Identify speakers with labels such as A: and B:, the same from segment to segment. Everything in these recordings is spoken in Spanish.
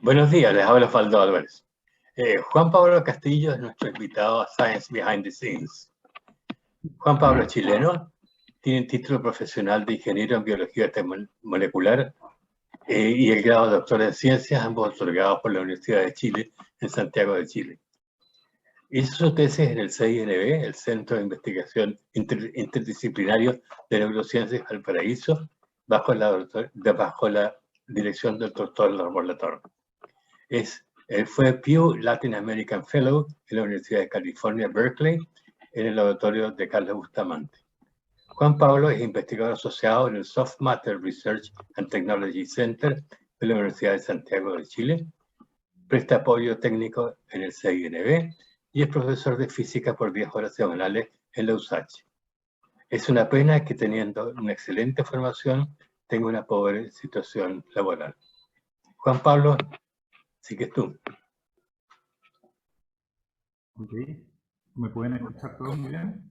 A: Buenos días, les habla Osvaldo Álvarez. Juan Pablo Castillo es nuestro invitado a Science Behind the Scenes. Juan Pablo es chileno, tiene título profesional de ingeniero en biología molecular y el grado de doctor en ciencias, ambos otorgados por la Universidad de Chile en Santiago de Chile. Hizo su tesis en el CINB, el Centro de Investigación Interdisciplinario de Neurociencias Valparaíso, bajo la dirección del doctor Ramón Latorre. Él fue Pew Latin American Fellow en la Universidad de California, Berkeley, en el laboratorio de Carlos Bustamante. Juan Pablo es investigador asociado en el Soft Matter Research and Technology Center de la Universidad de Santiago de Chile, presta apoyo técnico en el CINB y es profesor de física por 10 horas semanales en la USACH. Es una pena que teniendo una excelente formación tenga una pobre situación laboral. Juan Pablo, sigues tú.
B: Ok, ¿me pueden escuchar todos muy bien?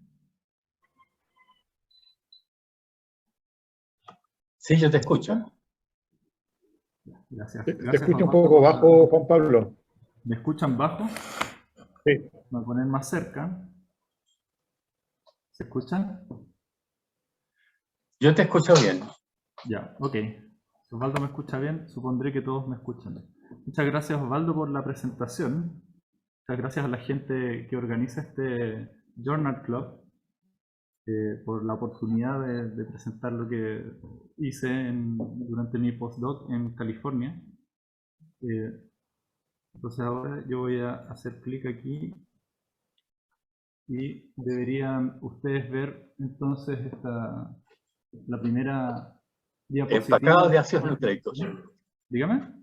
A: Sí, yo te
B: ¿Me
A: escucho.
B: escuchan? Gracias.
C: Te
B: Gracias,
C: escucho un
B: Osvaldo,
C: poco bajo, Juan Pablo.
B: ¿Me escuchan bajo?
C: Sí.
B: Voy a poner más cerca. ¿Se escuchan?
A: Yo te escucho bien.
B: Ya, ok. Si Osvaldo me escucha bien, supondré que todos me escuchan. Muchas gracias, Osvaldo, por la presentación. Muchas gracias a la gente que organiza este Journal Club por la oportunidad de presentar lo que hice durante mi postdoc en California. Entonces ahora yo voy a hacer clic aquí y deberían ustedes ver entonces la primera diapositiva.
A: Empacado de ácidos nucleicos.
B: Dígame.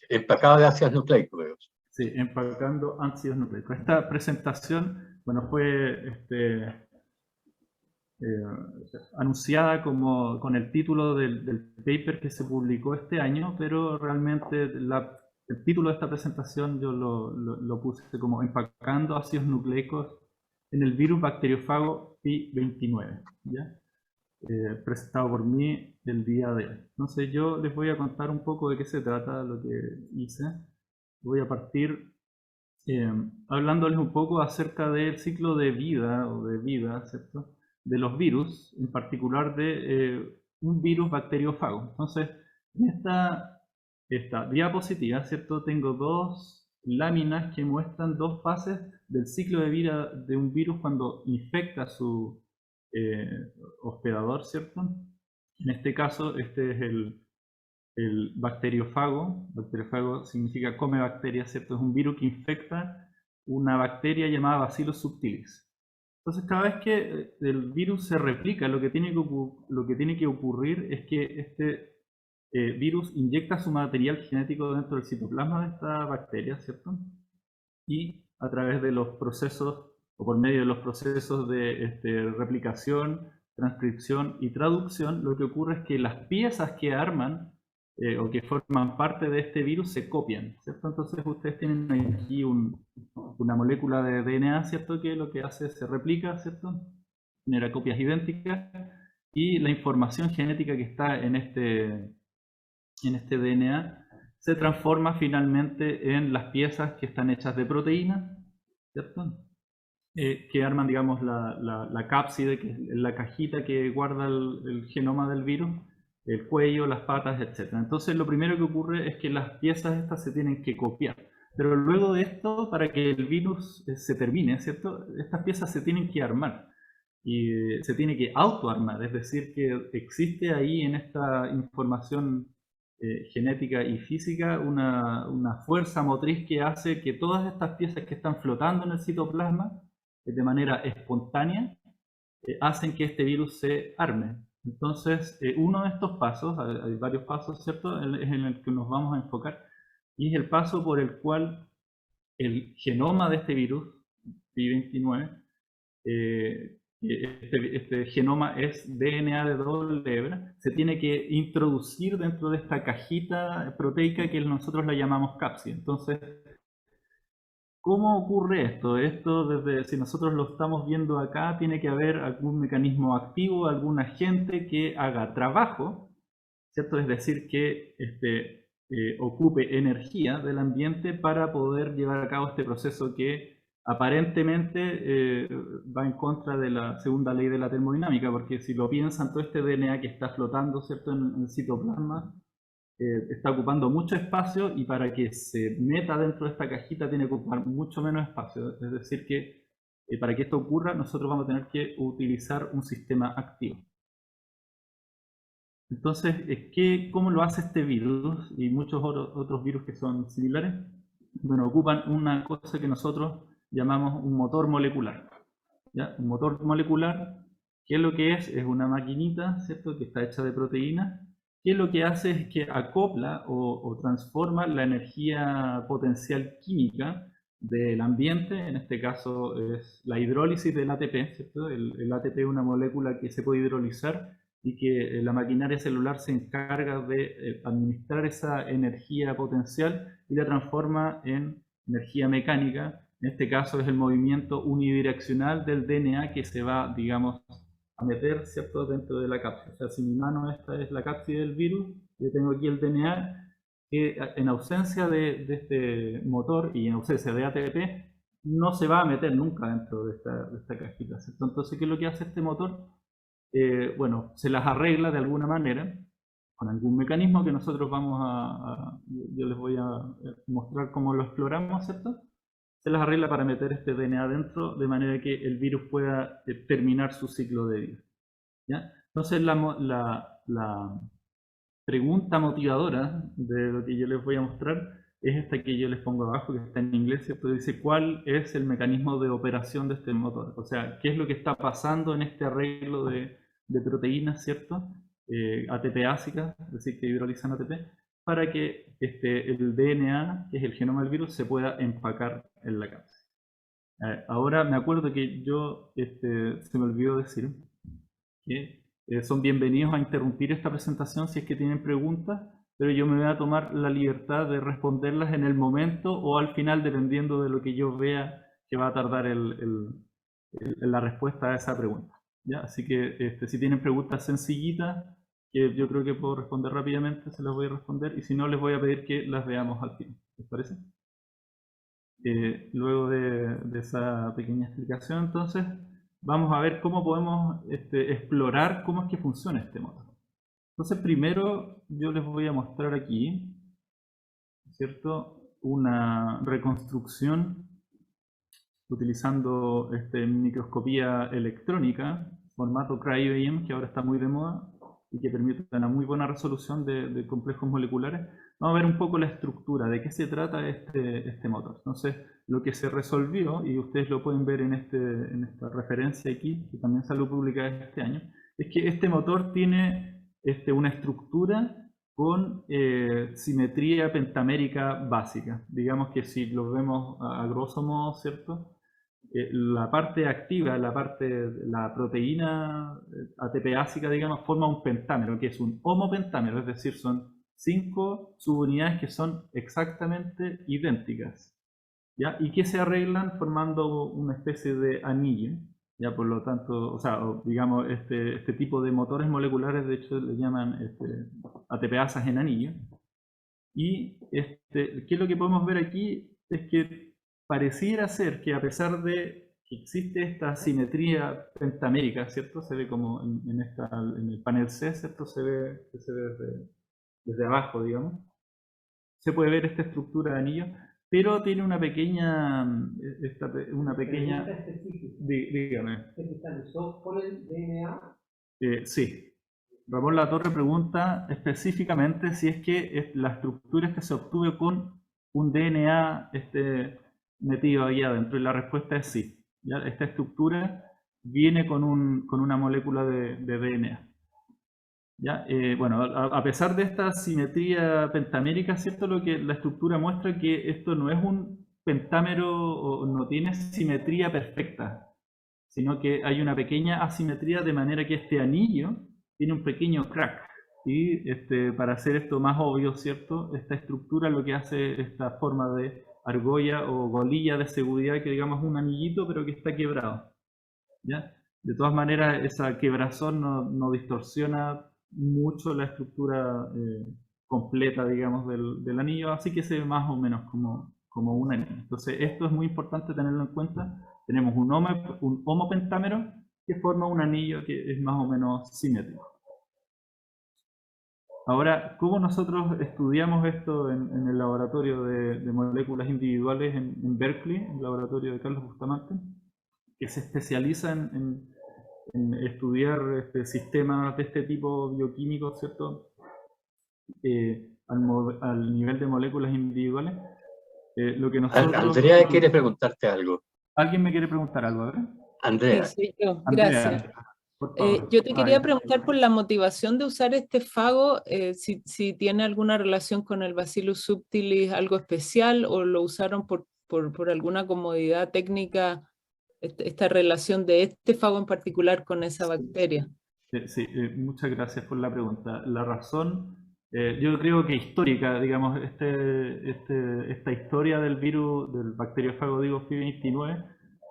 A: Empacado de ácidos nucleicos.
B: Sí, empacando ácidos nucleicos. Esta presentación, bueno, fue anunciada con el título del paper que se publicó este año, pero realmente el título de esta presentación yo lo puse como empacando ácidos nucleicos en el virus bacteriófago Pi29, ¿ya? Presentado por mí el día de hoy. Entonces yo les voy a contar un poco de qué se trata lo que hice. Voy a partir hablándoles un poco acerca del ciclo de vida o de vida, ¿cierto? De los virus, en particular de un virus bacteriófago. Entonces, en esta diapositiva, ¿cierto? Tengo dos láminas que muestran dos fases del ciclo de vida de un virus cuando infecta a su hospedador, ¿cierto? En este caso, este es el bacteriófago. Bacteriófago significa come bacterias, ¿cierto? Es un virus que infecta una bacteria llamada Bacillus subtilis. Entonces, cada vez que el virus se replica, lo que tiene que ocurrir es que este virus inyecta su material genético dentro del citoplasma de esta bacteria, ¿cierto? Y a través de los procesos, o por medio de los procesos de replicación, transcripción y traducción, lo que ocurre es que las piezas que arman o que forman parte de este virus se copian, ¿cierto? Entonces ustedes tienen aquí una molécula de DNA, ¿cierto? Que lo que hace es se replica, ¿cierto? Genera copias idénticas y la información genética que está en este DNA se transforma finalmente en las piezas que están hechas de proteínas, ¿cierto? Que arman, digamos, la cápside, que es la cajita que guarda el genoma del virus, el cuello, las patas, etc. Entonces lo primero que ocurre es que las piezas estas se tienen que copiar. Pero luego de esto, para que el virus se termine, ¿cierto? Estas piezas se tienen que armar y se tiene que autoarmar, es decir, que existe ahí en esta información genética y física una fuerza motriz que hace que todas estas piezas que están flotando en el citoplasma de manera espontánea hacen que este virus se arme. Entonces, uno de estos pasos, hay varios pasos, ¿cierto?, es en el que nos vamos a enfocar, y es el paso por el cual el genoma de este virus, Pi29, este genoma es DNA de doble hebra, se tiene que introducir dentro de esta cajita proteica que nosotros la llamamos cápside. Entonces, ¿cómo ocurre esto? Si nosotros lo estamos viendo acá, tiene que haber algún mecanismo activo, algún agente que haga trabajo, ¿cierto? Es decir, que ocupe energía del ambiente para poder llevar a cabo este proceso que aparentemente va en contra de la segunda ley de la termodinámica, porque si lo piensan, todo este DNA que está flotando, ¿cierto?, en el citoplasma, está ocupando mucho espacio, y para que se meta dentro de esta cajita tiene que ocupar mucho menos espacio. Es decir que para que esto ocurra, nosotros vamos a tener que utilizar un sistema activo. Entonces, ¿cómo lo hace este virus y muchos otros virus que son similares? Bueno, ocupan una cosa que nosotros llamamos un motor molecular. ¿Ya? Un motor molecular, ¿qué es lo que es? Es una maquinita, ¿cierto?, que está hecha de proteínas, que lo que hace es que acopla o transforma la energía potencial química del ambiente. En este caso es la hidrólisis del ATP, ¿cierto? El ATP es una molécula que se puede hidrolizar y que la maquinaria celular se encarga de administrar esa energía potencial y la transforma en energía mecánica. En este caso es el movimiento unidireccional del DNA que se va, digamos, a meter, ¿cierto?, dentro de la cápsula. O sea, si mi mano esta es la cápsula del virus, yo tengo aquí el DNA que en ausencia de este motor y en ausencia de ATP no se va a meter nunca dentro de esta cajita, ¿cierto? Entonces, ¿qué es lo que hace este motor? Bueno, se las arregla de alguna manera con algún mecanismo que nosotros yo les voy a mostrar cómo lo exploramos, ¿cierto? Se las arregla para meter este DNA dentro de manera que el virus pueda terminar su ciclo de vida. ¿Ya? Entonces la pregunta motivadora de lo que yo les voy a mostrar es esta que yo les pongo abajo, que está en inglés, ¿cierto? Dice, ¿cuál es el mecanismo de operación de este motor? O sea, ¿qué es lo que está pasando en este arreglo de proteínas, ¿cierto? ATP-ásicas, es decir, que hidrolizan ATP, para que el DNA, que es el genoma del virus, se pueda empacar en la cápsula. Ahora me acuerdo que se me olvidó decir que son bienvenidos a interrumpir esta presentación si es que tienen preguntas, pero yo me voy a tomar la libertad de responderlas en el momento o al final, dependiendo de lo que yo vea que va a tardar la respuesta a esa pregunta. ¿Ya? Así que si tienen preguntas sencillitas, que yo creo que puedo responder rápidamente, se las voy a responder, y si no, les voy a pedir que las veamos al final. ¿Les parece? Luego de esa pequeña explicación, entonces, vamos a ver cómo podemos explorar cómo es que funciona este motor. Entonces, primero yo les voy a mostrar aquí, ¿cierto?, una reconstrucción utilizando microscopía electrónica, formato cryo-EM, que ahora está muy de moda y que permite una muy buena resolución de complejos moleculares. Vamos a ver un poco la estructura, de qué se trata este motor. Entonces, lo que se resolvió, y ustedes lo pueden ver en esta referencia aquí, que también salió publicada este año, es que este motor tiene una estructura con simetría pentamérica básica. Digamos que si lo vemos a grosso modo, ¿cierto? La parte activa, la proteína ATP-ásica, digamos, forma un pentámero, que es un homopentámero, es decir, son 5 subunidades que son exactamente idénticas, ¿ya? Y que se arreglan formando una especie de anillo, ¿ya? Por lo tanto, o sea, digamos, este tipo de motores moleculares, de hecho, le llaman ATP-asas en anillo. Y ¿qué es lo que podemos ver aquí? Es que pareciera ser que, a pesar de que existe esta simetría pentamérica, ¿cierto? Se ve como en el panel C, ¿cierto? Se ve desde abajo, digamos. Se puede ver esta estructura de anillo, pero tiene una pequeña... Dígame.
D: ¿Se cristalizó por el DNA?
B: Sí. Ramón Latorre pregunta específicamente si es que la estructura es que se obtuvo con un DNA metido ahí adentro, y la respuesta es sí. ¿Ya? Esta estructura viene con una molécula de DNA. ¿Ya? Bueno, a pesar de esta simetría pentamérica, ¿cierto? La estructura muestra que esto no es un pentámero o no tiene simetría perfecta, sino que hay una pequeña asimetría, de manera que este anillo tiene un pequeño crack. Y para hacer esto más obvio, ¿cierto? Esta estructura lo que hace, esta forma de argolla o golilla de seguridad, que digamos un anillito, pero que está quebrado. ¿Ya? De todas maneras, esa quebrazón no distorsiona mucho la estructura completa, digamos, del anillo, así que se ve más o menos como un anillo. Entonces esto es muy importante tenerlo en cuenta. Tenemos un homopentámero que forma un anillo que es más o menos simétrico. Ahora, ¿cómo nosotros estudiamos esto en el laboratorio de moléculas individuales en Berkeley, en el laboratorio de Carlos Bustamante, que se especializa en estudiar sistemas de este tipo bioquímicos, ¿cierto? Al nivel de moléculas individuales. Lo que nosotros...
A: Andrea quiere preguntarte algo.
B: ¿Alguien me quiere preguntar algo? A ver.
A: Andrea.
E: Sí, soy yo.
B: Andrea,
E: Gracias.
B: por favor.
E: Yo te quería preguntar por la motivación de usar este fago, si tiene alguna relación con el Bacillus subtilis, algo especial, o lo usaron por alguna comodidad técnica, esta relación de este fago en particular con esa bacteria.
B: Sí, muchas gracias por la pregunta. La razón, yo creo que histórica, digamos, esta historia del virus, del bacteriófago, digo, FI29,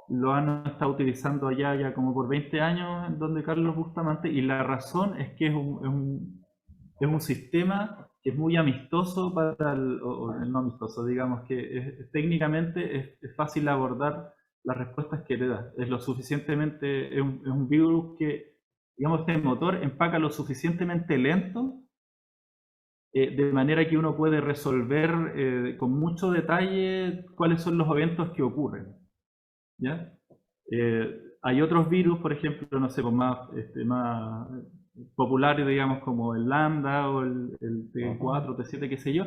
B: lo han estado utilizando allá ya como por 20 años, en donde Carlos Bustamante, y la razón es que es un sistema que es muy amistoso para no amistoso, digamos, que técnicamente es fácil abordar las respuestas que le da. Es lo suficientemente, es un virus que, digamos, este motor empaca lo suficientemente lento, de manera que uno puede resolver con mucho detalle cuáles son los eventos que ocurren. ¿Ya? Hay otros virus, por ejemplo, no sé, más populares, digamos, como el lambda o el T4, T7, qué sé yo.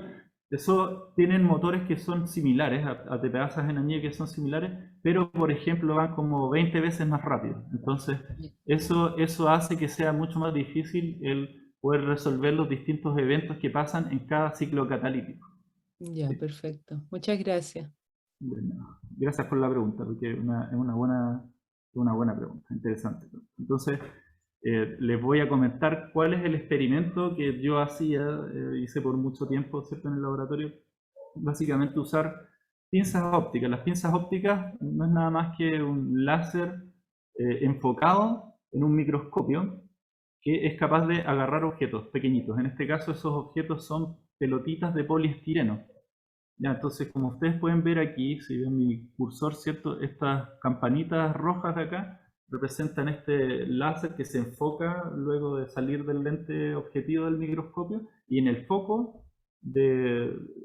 B: Eso tienen motores que son similares, ATPasas en anillo que son similares, pero, por ejemplo, van como 20 veces más rápido. Entonces, eso hace que sea mucho más difícil el poder resolver los distintos eventos que pasan en cada ciclo catalítico.
E: Ya, perfecto. Muchas gracias.
B: Bueno, gracias por la pregunta, porque es una buena pregunta, interesante. Entonces, les voy a comentar cuál es el experimento que yo hice por mucho tiempo, ¿cierto?, en el laboratorio. Básicamente usar pinzas ópticas. Las pinzas ópticas no es nada más que un láser enfocado en un microscopio que es capaz de agarrar objetos pequeñitos. En este caso, esos objetos son pelotitas de poliestireno. Ya, entonces, como ustedes pueden ver aquí, si ven mi cursor, ¿cierto? Estas campanitas rojas de acá representan este láser que se enfoca luego de salir del lente objetivo del microscopio, y en el foco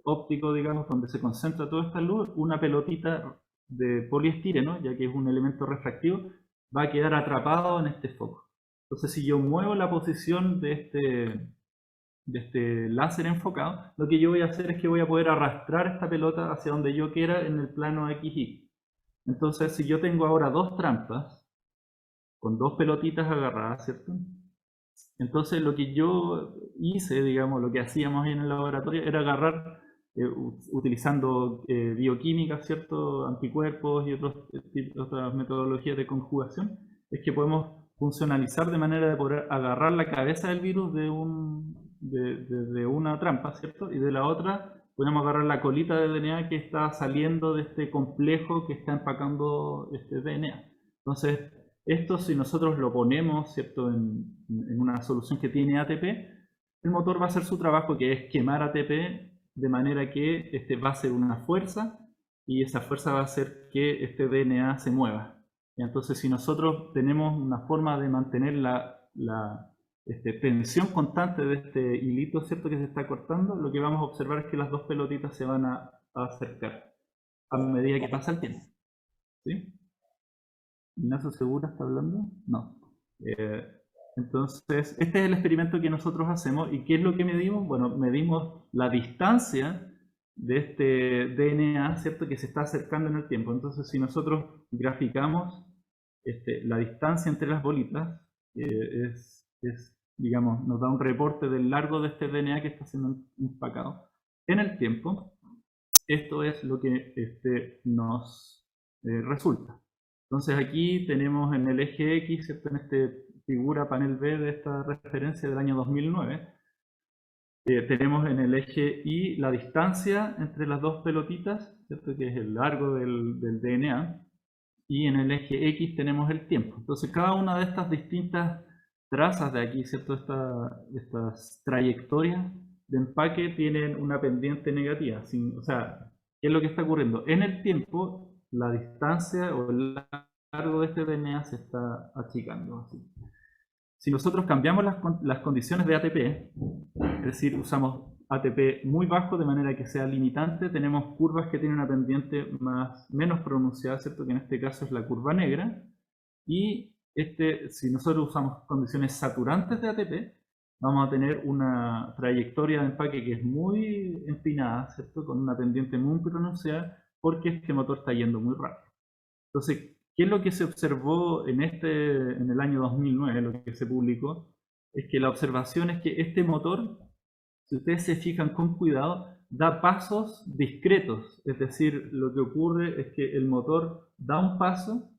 B: óptico, digamos, donde se concentra toda esta luz, una pelotita de poliestireno, ya que es un elemento refractivo, va a quedar atrapado en este foco. Entonces, si yo muevo la posición de este láser enfocado, lo que yo voy a hacer es que voy a poder arrastrar esta pelota hacia donde yo quiera en el plano XY. Entonces, si yo tengo ahora dos trampas con dos pelotitas agarradas, ¿cierto? Entonces, lo que yo hice, digamos, lo que hacíamos ahí en el laboratorio era agarrar, utilizando bioquímica, ¿cierto?, anticuerpos y otras metodologías de conjugación, es que podemos funcionalizar de manera de poder agarrar la cabeza del virus de una trampa, ¿cierto? Y de la otra podemos agarrar la colita de DNA que está saliendo de este complejo que está empacando este DNA. Entonces, esto, si nosotros lo ponemos, ¿cierto?, en una solución que tiene ATP, el motor va a hacer su trabajo, que es quemar ATP, de manera que va a ser una fuerza, y esa fuerza va a hacer que este DNA se mueva. Y entonces, si nosotros tenemos una forma de mantener la tensión constante de este hilito, ¿cierto?, que se está cortando, lo que vamos a observar es que las dos pelotitas se van a acercar a medida que pasa el tiempo. ¿Sí? ¿Ignacio Segura está hablando? No. Entonces, este es el experimento que nosotros hacemos. ¿Y qué es lo que medimos? Bueno, medimos la distancia de este DNA, ¿cierto?, que se está acercando en el tiempo. Entonces, si nosotros graficamos la distancia entre las bolitas, digamos, nos da un reporte del largo de este DNA que está siendo empacado en el tiempo. Esto es lo que nos resulta. Entonces aquí tenemos en el eje X, ¿cierto?, en esta figura panel B de esta referencia del año 2009, tenemos en el eje Y la distancia entre las dos pelotitas, ¿cierto?, que es el largo del DNA, y en el eje X tenemos el tiempo. Entonces cada una de estas distintas trazas de aquí, ¿cierto?, estas trayectorias de empaque tienen una pendiente negativa. O sea, ¿qué es lo que está ocurriendo? En el tiempo, la distancia o el largo de este DNA se está achicando. Así. Si nosotros cambiamos las condiciones de ATP, es decir, usamos ATP muy bajo de manera que sea limitante, tenemos curvas que tienen una pendiente menos pronunciada, ¿cierto? Que en este caso es la curva negra. Y si nosotros usamos condiciones saturantes de ATP, vamos a tener una trayectoria de empaque que es muy empinada, ¿cierto? Con una pendiente muy pronunciada, porque este motor está yendo muy rápido. Entonces, ¿qué es lo que se observó en el año 2009, lo que se publicó? Es que la observación es que este motor, si ustedes se fijan con cuidado, da pasos discretos. Es decir, lo que ocurre es que el motor da un paso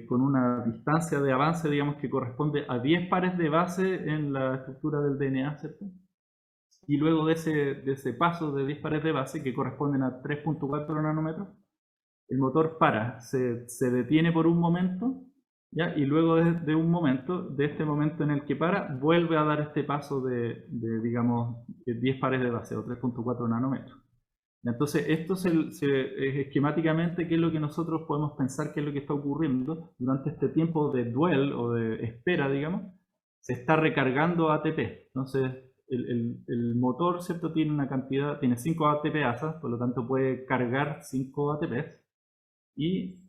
B: con una distancia de avance, digamos, que corresponde a 10 pares de base en la estructura del DNA, ¿cierto? Y luego de ese paso de 10 pares de base, que corresponden a 3.4 nanómetros, el motor se detiene por un momento, ¿ya? Y luego de este momento en el que para, vuelve a dar este paso digamos, 10 pares de base, o 3.4 nanómetros. Entonces, esto esquemáticamente, ¿qué es lo que nosotros podemos pensar que es lo que está ocurriendo durante este tiempo de dwell o de espera, digamos? Se está recargando ATP. Entonces, el motor, ¿cierto? Tiene 5 ATPasas, por lo tanto puede cargar 5 ATPs. Y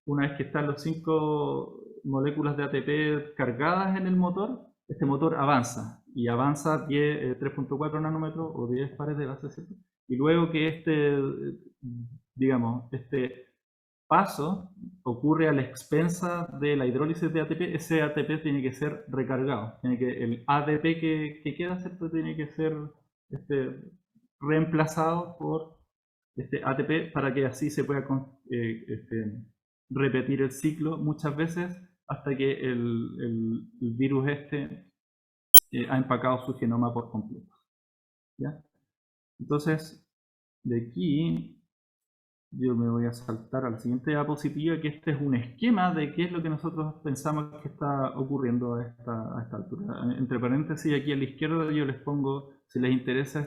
B: una vez que están las 5 moléculas de ATP cargadas en el motor, este motor avanza. Y avanza 3.4 nanómetros o 10 pares de base, ¿cierto? Y luego que este paso ocurre a la expensa de la hidrólisis de ATP, ese ATP tiene que ser recargado. El ADP que queda, ¿cierto? Tiene que ser reemplazado por ATP para que así se pueda repetir el ciclo muchas veces hasta que el virus ha empacado su genoma por completo. ¿Ya? Entonces, de aquí yo me voy a saltar a la siguiente diapositiva, que este es un esquema de qué es lo que nosotros pensamos que está ocurriendo a esta altura. Entre paréntesis, aquí a la izquierda yo les pongo, si les interesa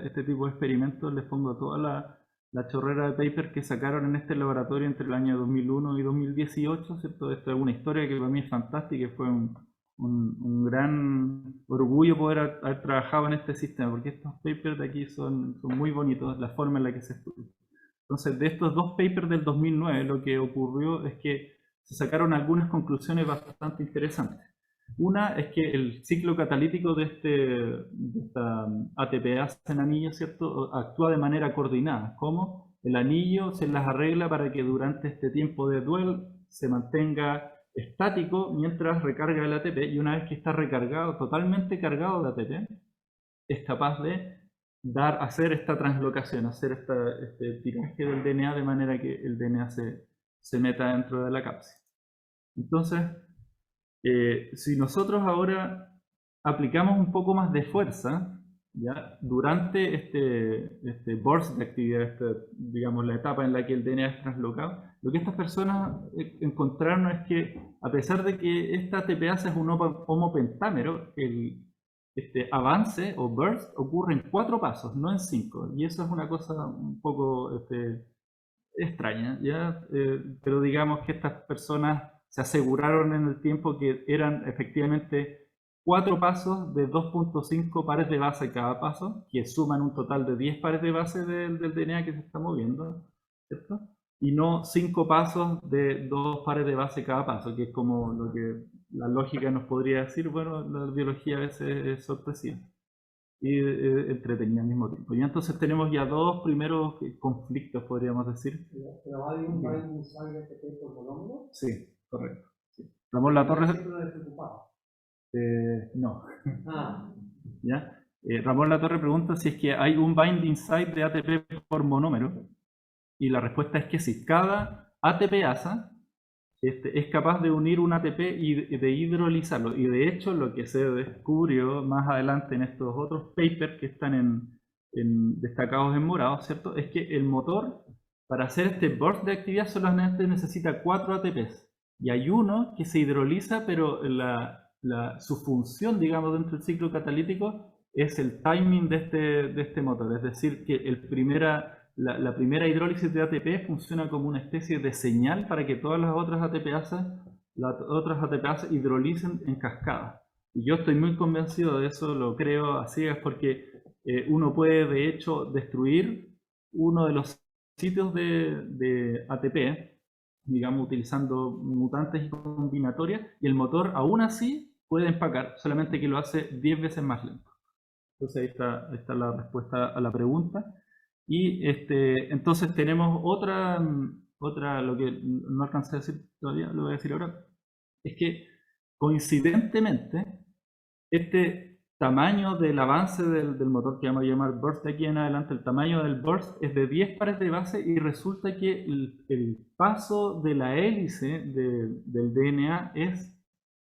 B: este tipo de experimentos, les pongo toda la chorrera de paper que sacaron en este laboratorio entre el año 2001 y 2018, ¿cierto? Esta es una historia que para mí es fantástica y fue un gran orgullo poder haber trabajado en este sistema, porque estos papers de aquí son muy bonitos, la forma en la que se estudian. Entonces, de estos dos papers del 2009, lo que ocurrió es que se sacaron algunas conclusiones bastante interesantes. Una es que el ciclo catalítico de esta ATPase en anillo, ¿cierto?, actúa de manera coordinada. ¿Cómo? El anillo se las arregla para que durante este tiempo de dwell se mantenga estático mientras recarga el ATP, y una vez que está recargado, totalmente cargado de ATP, es capaz de hacer esta translocación, hacer este tiraje del DNA de manera que el DNA se meta dentro de la cápsula. Entonces, si nosotros ahora aplicamos un poco más de fuerza, ¿ya?, durante este burst de actividad, digamos la etapa en la que el DNA es translocado, lo que estas personas encontraron es que, a pesar de que esta ATPase es un homopentámero, este avance o burst ocurre en 4 pasos, no en 5, y eso es una cosa un poco extraña, ¿ya? Pero digamos que estas personas se aseguraron en el tiempo que eran efectivamente 4 pasos de 2.5 pares de base cada paso, que suman un total de 10 pares de base del DNA que se está moviendo, ¿cierto? Y no 5 pasos de 2 pares de base cada paso, que es como lo que la lógica nos podría decir. Bueno, la biología a veces es sorpresiva y entretenida al mismo tiempo. Y entonces tenemos ya 2 primeros conflictos, podríamos decir.
D: ¿Pero hay un binding site de ATP por monómero?
B: Sí, correcto. Sí. Ramón Latorre... no.
D: Ah.
B: ¿Ya? Ramón Latorre pregunta si es que hay un binding site de ATP por monómero, y la respuesta es que sí. Cada ATPasa es capaz de unir un ATP y de hidrolizarlo, y de hecho lo que se descubrió más adelante en estos otros papers que están destacados en morado, ¿cierto?, es que el motor, para hacer este burst de actividad, solamente necesita 4 ATPs, y hay uno que se hidroliza, pero su función, digamos, dentro del ciclo catalítico es el timing de este motor. Es decir, que la primera hidrólisis de ATP funciona como una especie de señal para que todas las otras ATPasas hidrolicen en cascada. Y yo estoy muy convencido de eso, lo creo a ciegas, porque uno puede de hecho destruir uno de los sitios de ATP, digamos, utilizando mutantes y combinatorias, y el motor aún así puede empacar, solamente que lo hace 10 veces más lento. Entonces ahí está la respuesta a la pregunta. Y entonces tenemos otra, lo que no alcancé a decir todavía, lo voy a decir ahora, es que coincidentemente este tamaño del avance del motor que vamos a llamar burst de aquí en adelante, el tamaño del burst es de 10 pares de base, y resulta que el paso de la hélice del DNA es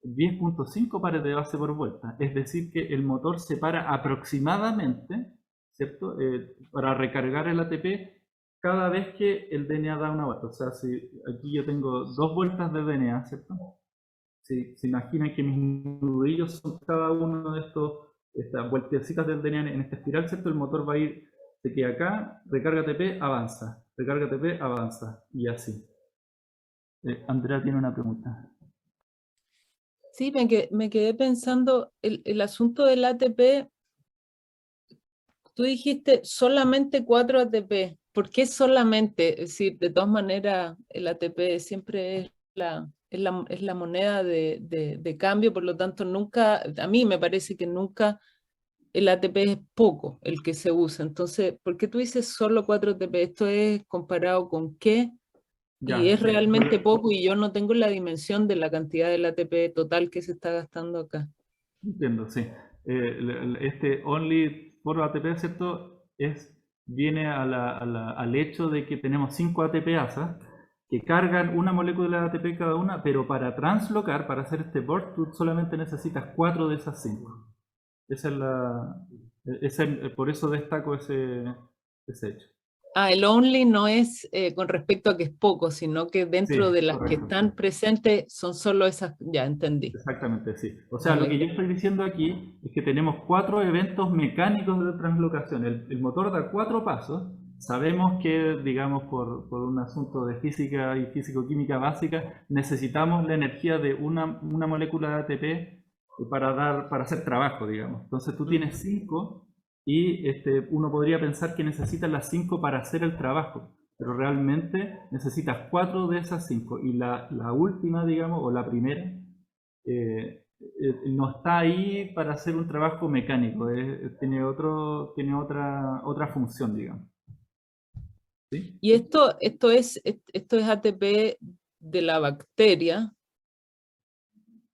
B: 10.5 pares de base por vuelta. Es decir, que el motor se para aproximadamente, ¿cierto?, para recargar el ATP cada vez que el DNA da una vuelta. O sea, si aquí yo tengo 2 vueltas de DNA, ¿cierto? Si se imaginan que mis nudillos son cada uno de estas vueltecitas del DNA en esta espiral, ¿cierto? El motor va a ir de que acá, recarga ATP, avanza, recarga ATP, avanza, y así. Andrea tiene una pregunta.
E: Sí, me quedé pensando, el asunto del ATP, tú dijiste solamente 4 ATP. ¿Por qué solamente? Es decir, de todas maneras, el ATP siempre es la moneda de cambio, por lo tanto, nunca, a mí me parece que nunca el ATP es poco el que se usa. Entonces, ¿por qué tú dices solo 4 ATP? ¿Esto es comparado con qué? Y es realmente poco, y yo no tengo la dimensión de la cantidad del ATP total que se está gastando acá.
B: Entiendo, sí. Este only for ATP, ¿cierto? Viene al hecho de que tenemos 5 ATPasas que cargan una molécula de ATP cada una, pero para translocar, para hacer este burst, tú solamente necesitas 4 de esas 5. Por eso destaco ese hecho.
E: El only no es con respecto a que es poco, sino que dentro
B: Sí,
E: de las
B: correcto.
E: que están presentes son solo esas, ya entendí.
B: Exactamente, sí. O sea, lo que yo estoy diciendo aquí es que tenemos 4 eventos mecánicos de translocación. El motor da 4 pasos. Sabemos que, digamos, por un asunto de física y físico-química básica, necesitamos la energía de una molécula de ATP para hacer trabajo, digamos. Entonces tú tienes 5 y uno podría pensar que necesitas las 5 para hacer el trabajo, pero realmente necesitas 4 de esas 5, y la última, digamos, o la primera, no está ahí para hacer un trabajo mecánico, tiene otra función, digamos. ¿Sí?
E: Y esto es ATP de la bacteria.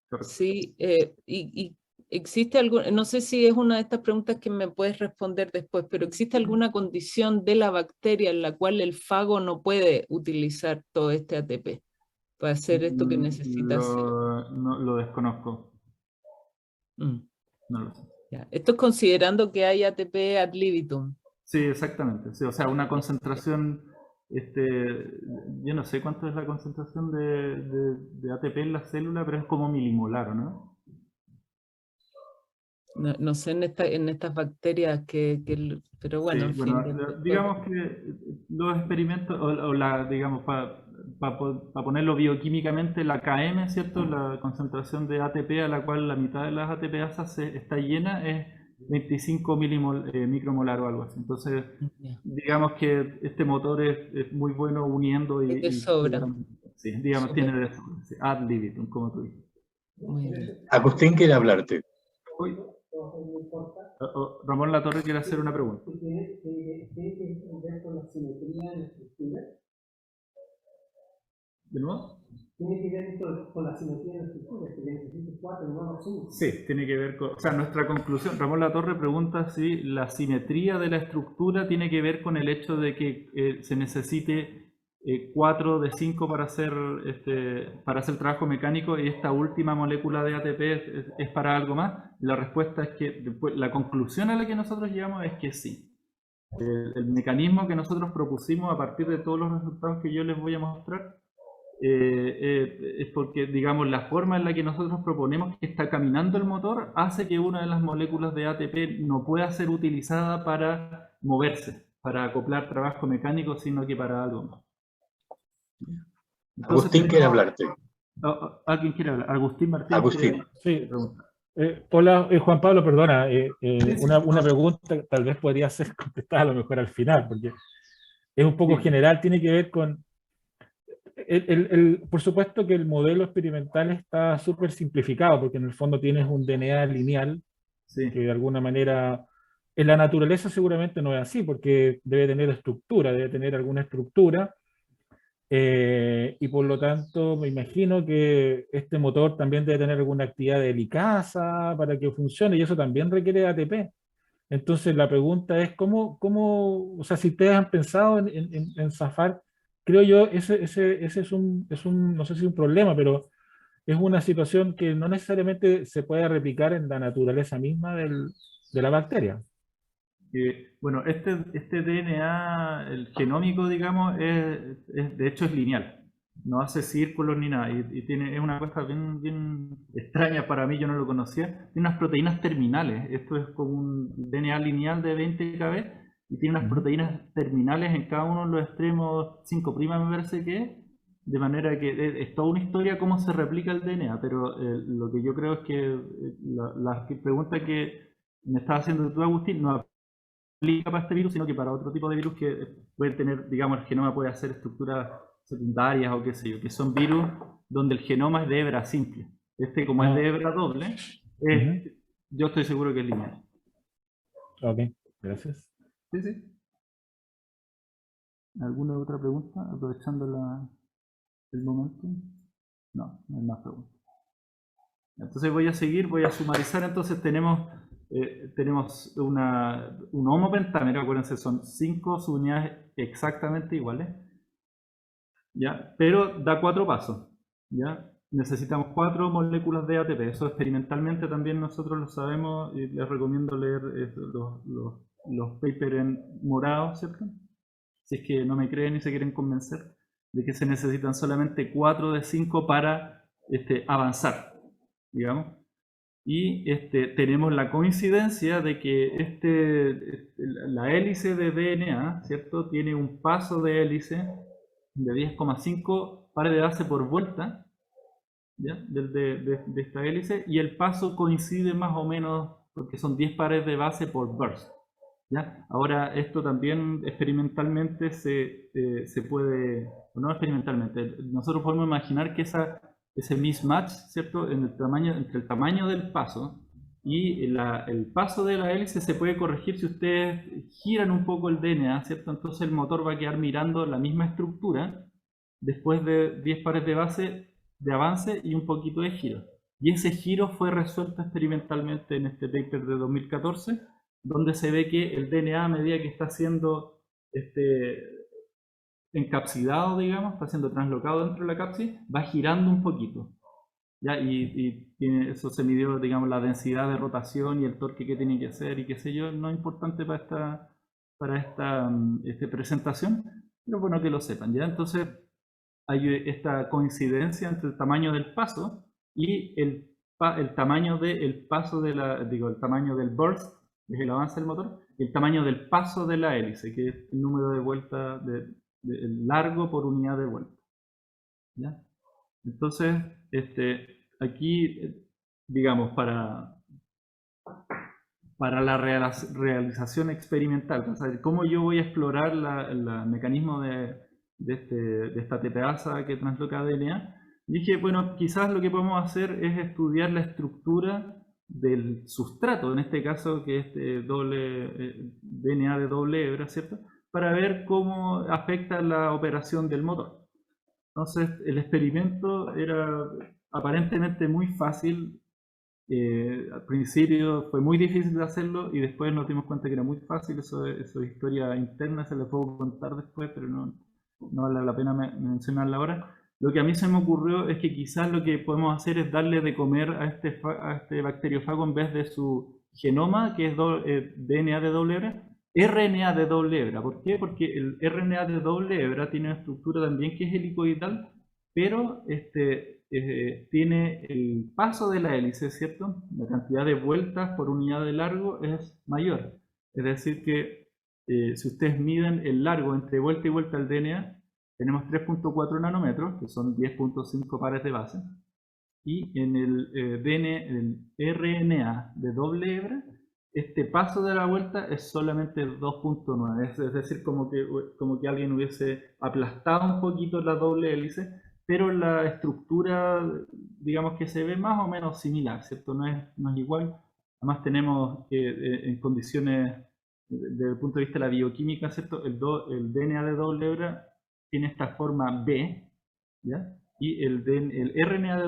B: Correcto.
E: Sí, y existe no sé si es una de estas preguntas que me puedes responder después, pero ¿existe alguna condición de la bacteria en la cual el fago no puede utilizar todo este ATP para hacer esto que necesita hacer?
B: No, lo desconozco.
E: Mm.
B: No lo sé.
E: Ya. Esto es considerando que hay ATP ad libitum.
B: Sí, exactamente. Sí, o sea, una concentración, yo no sé cuánto es la concentración de ATP en la célula, pero es como milimolar, ¿no?
E: No sé en estas bacterias pero bueno,
B: Sí,
E: en fin.
B: bueno, digamos que los experimentos, digamos, para ponerlo bioquímicamente, la KM, ¿cierto? La concentración de ATP a la cual la mitad de las ATPasas está llena es 25 micromolar o algo así. Entonces, digamos que este motor es muy bueno uniendo y
E: de sobra.
B: Sí, digamos, tiene de sobra, sí, ad libitum, como tú dices.
E: Muy bien.
A: Agustín quiere hablarte.
B: Uy. Ramón Latorre quiere hacer una pregunta.
D: ¿Tiene que ver con la simetría en la estructura?
B: ¿De nuevo?
D: Tiene que ver con la simetría en la estructura, que necesita 4 y no 5.
B: Sí, tiene que ver con... O sea, nuestra conclusión, Ramón Latorre pregunta si la simetría de la estructura tiene que ver con el hecho de que se necesite 4 de 5 para hacer trabajo mecánico, y esta última molécula de ATP es para algo más. La respuesta es que la conclusión a la que nosotros llegamos es que sí. El mecanismo que nosotros propusimos a partir de todos los resultados que yo les voy a mostrar es porque, digamos, la forma en la que nosotros proponemos que está caminando el motor hace que una de las moléculas de ATP no pueda ser utilizada para moverse, para acoplar trabajo mecánico, sino que para algo más. Entonces,
A: Agustín quiere hablarte.
B: ¿Alguien quiere hablar? Agustín Martínez.
A: Agustín.
C: Sí. Hola, Juan Pablo, perdona. Una pregunta tal vez podría ser contestada a lo mejor al final, porque es un poco general, tiene que ver con... por supuesto que el modelo experimental está súper simplificado, porque en el fondo tienes un DNA lineal, que de alguna manera en la naturaleza seguramente no es así, porque debe tener estructura, debe tener alguna estructura, y por lo tanto me imagino que este motor también debe tener alguna actividad de helicasa para que funcione, y eso también requiere ATP. Entonces la pregunta es, o sea, si ustedes han pensado en zafar, creo yo, ese es no sé si un problema, pero es una situación que no necesariamente se puede replicar en la naturaleza misma de la bacteria.
B: Bueno, este DNA, el genómico, digamos, de hecho es lineal. No hace círculos ni nada. Y es una cosa bien extraña para mí, yo no lo conocía. Tiene unas proteínas terminales. Esto es como un DNA lineal de 20 kb y tiene unas proteínas terminales en cada uno de los extremos 5' me parece que es. De manera que es toda una historia cómo se replica el DNA, pero lo que yo creo es que la pregunta que me estaba haciendo tú, Agustín, no aplica para este virus, sino que para otro tipo de virus que puede tener, digamos, el genoma puede hacer estructuras secundarias o qué sé yo, que son virus donde el genoma es de hebra simple. Como es de hebra doble, yo estoy seguro que es lineal.
C: Ok, gracias.
B: Sí. ¿Alguna otra pregunta? Aprovechando el momento. No hay más preguntas. Entonces voy a seguir, voy a sumarizar. Entonces tenemos un homopentámero, acuérdense, son 5 subunidades exactamente iguales, ¿ya? Pero da 4 pasos, ¿ya? Necesitamos 4 moléculas de ATP. Eso experimentalmente también nosotros lo sabemos y les recomiendo leer los papers en morado, ¿cierto? Si es que no me creen y se quieren convencer de que se necesitan solamente 4 de 5 para avanzar, digamos. Y tenemos la coincidencia de que la hélice de DNA, ¿cierto? Tiene un paso de hélice de 10,5 pares de base por vuelta, ¿ya? De esta hélice, y el paso coincide más o menos porque son 10 pares de base por burst, ¿ya? Ahora, esto también experimentalmente se puede, o no experimentalmente, nosotros podemos imaginar que ese mismatch, ¿cierto? Entre el tamaño del paso y el paso de la hélice se puede corregir si ustedes giran un poco el DNA, ¿cierto? Entonces el motor va a quedar mirando la misma estructura después de 10 pares de base de avance y un poquito de giro. Y ese giro fue resuelto experimentalmente en este paper de 2014, donde se ve que el DNA, a medida que está siendo encapsidado, digamos, está siendo translocado dentro de la cápside, va girando un poquito, ¿ya? Y eso se midió, digamos, la densidad de rotación y el torque que tiene que hacer y qué sé yo, no es importante para esta presentación, pero bueno que lo sepan, ¿ya? Entonces hay esta coincidencia entre el tamaño del paso y el tamaño del paso el tamaño del burst, que es el avance del motor, y el tamaño del paso de la hélice, que es el número de vueltas el largo por unidad de vuelta, ¿ya? Entonces, aquí, digamos, para la realización experimental, para saber cómo yo voy a explorar el mecanismo de esta tepeasa que transloca DNA, dije, bueno, quizás lo que podemos hacer es estudiar la estructura del sustrato, en este caso que es DNA de doble hebra, ¿cierto? Para ver cómo afecta la operación del motor. Entonces, el experimento era aparentemente muy fácil. Al principio fue muy difícil de hacerlo y después nos dimos cuenta que era muy fácil. Eso es historia interna, se lo puedo contar después, pero no vale la pena mencionarla ahora. Lo que a mí se me ocurrió es que quizás lo que podemos hacer es darle de comer a este bacteriófago, en vez de su genoma, que es DNA de doble hebra, RNA de doble hebra. ¿Por qué? Porque el RNA de doble hebra tiene una estructura también que es helicoidal, pero tiene el paso de la hélice, ¿cierto? La cantidad de vueltas por unidad de largo es mayor. Es decir que si ustedes miden el largo entre vuelta y vuelta del DNA, tenemos 3.4 nanómetros, que son 10.5 pares de base. Y en el el RNA de doble hebra, este paso de la vuelta es solamente 2.9. Es decir, como que alguien hubiese aplastado un poquito la doble hélice, pero la estructura, digamos que se ve más o menos similar, ¿cierto? No es igual. Además tenemos en condiciones, desde el punto de vista de la bioquímica, ¿cierto? El DNA de doble hebra tiene esta forma B, ¿ya? Y el RNA de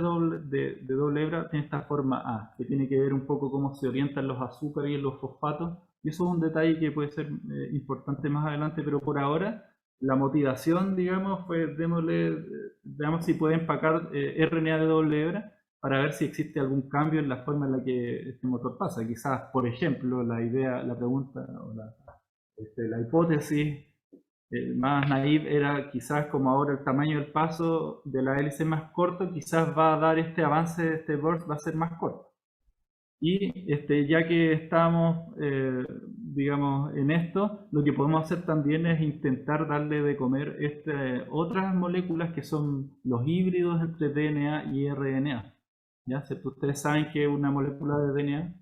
B: doble hebra tiene esta forma A, que tiene que ver un poco cómo se orientan los azúcares y los fosfatos. Y eso es un detalle que puede ser importante más adelante, pero por ahora la motivación, digamos, fue veamos si puede empacar RNA de doble hebra para ver si existe algún cambio en la forma en la que este motor pasa. Quizás, por ejemplo, la pregunta o la hipótesis más naive era quizás como ahora el tamaño del paso de la hélice más corto, quizás va a dar este avance, este burst va a ser más corto. Y ya que estamos, digamos, en esto, lo que podemos hacer también es intentar darle de comer otras moléculas que son los híbridos entre DNA y RNA. ¿Ya? Ustedes saben que una molécula de DNA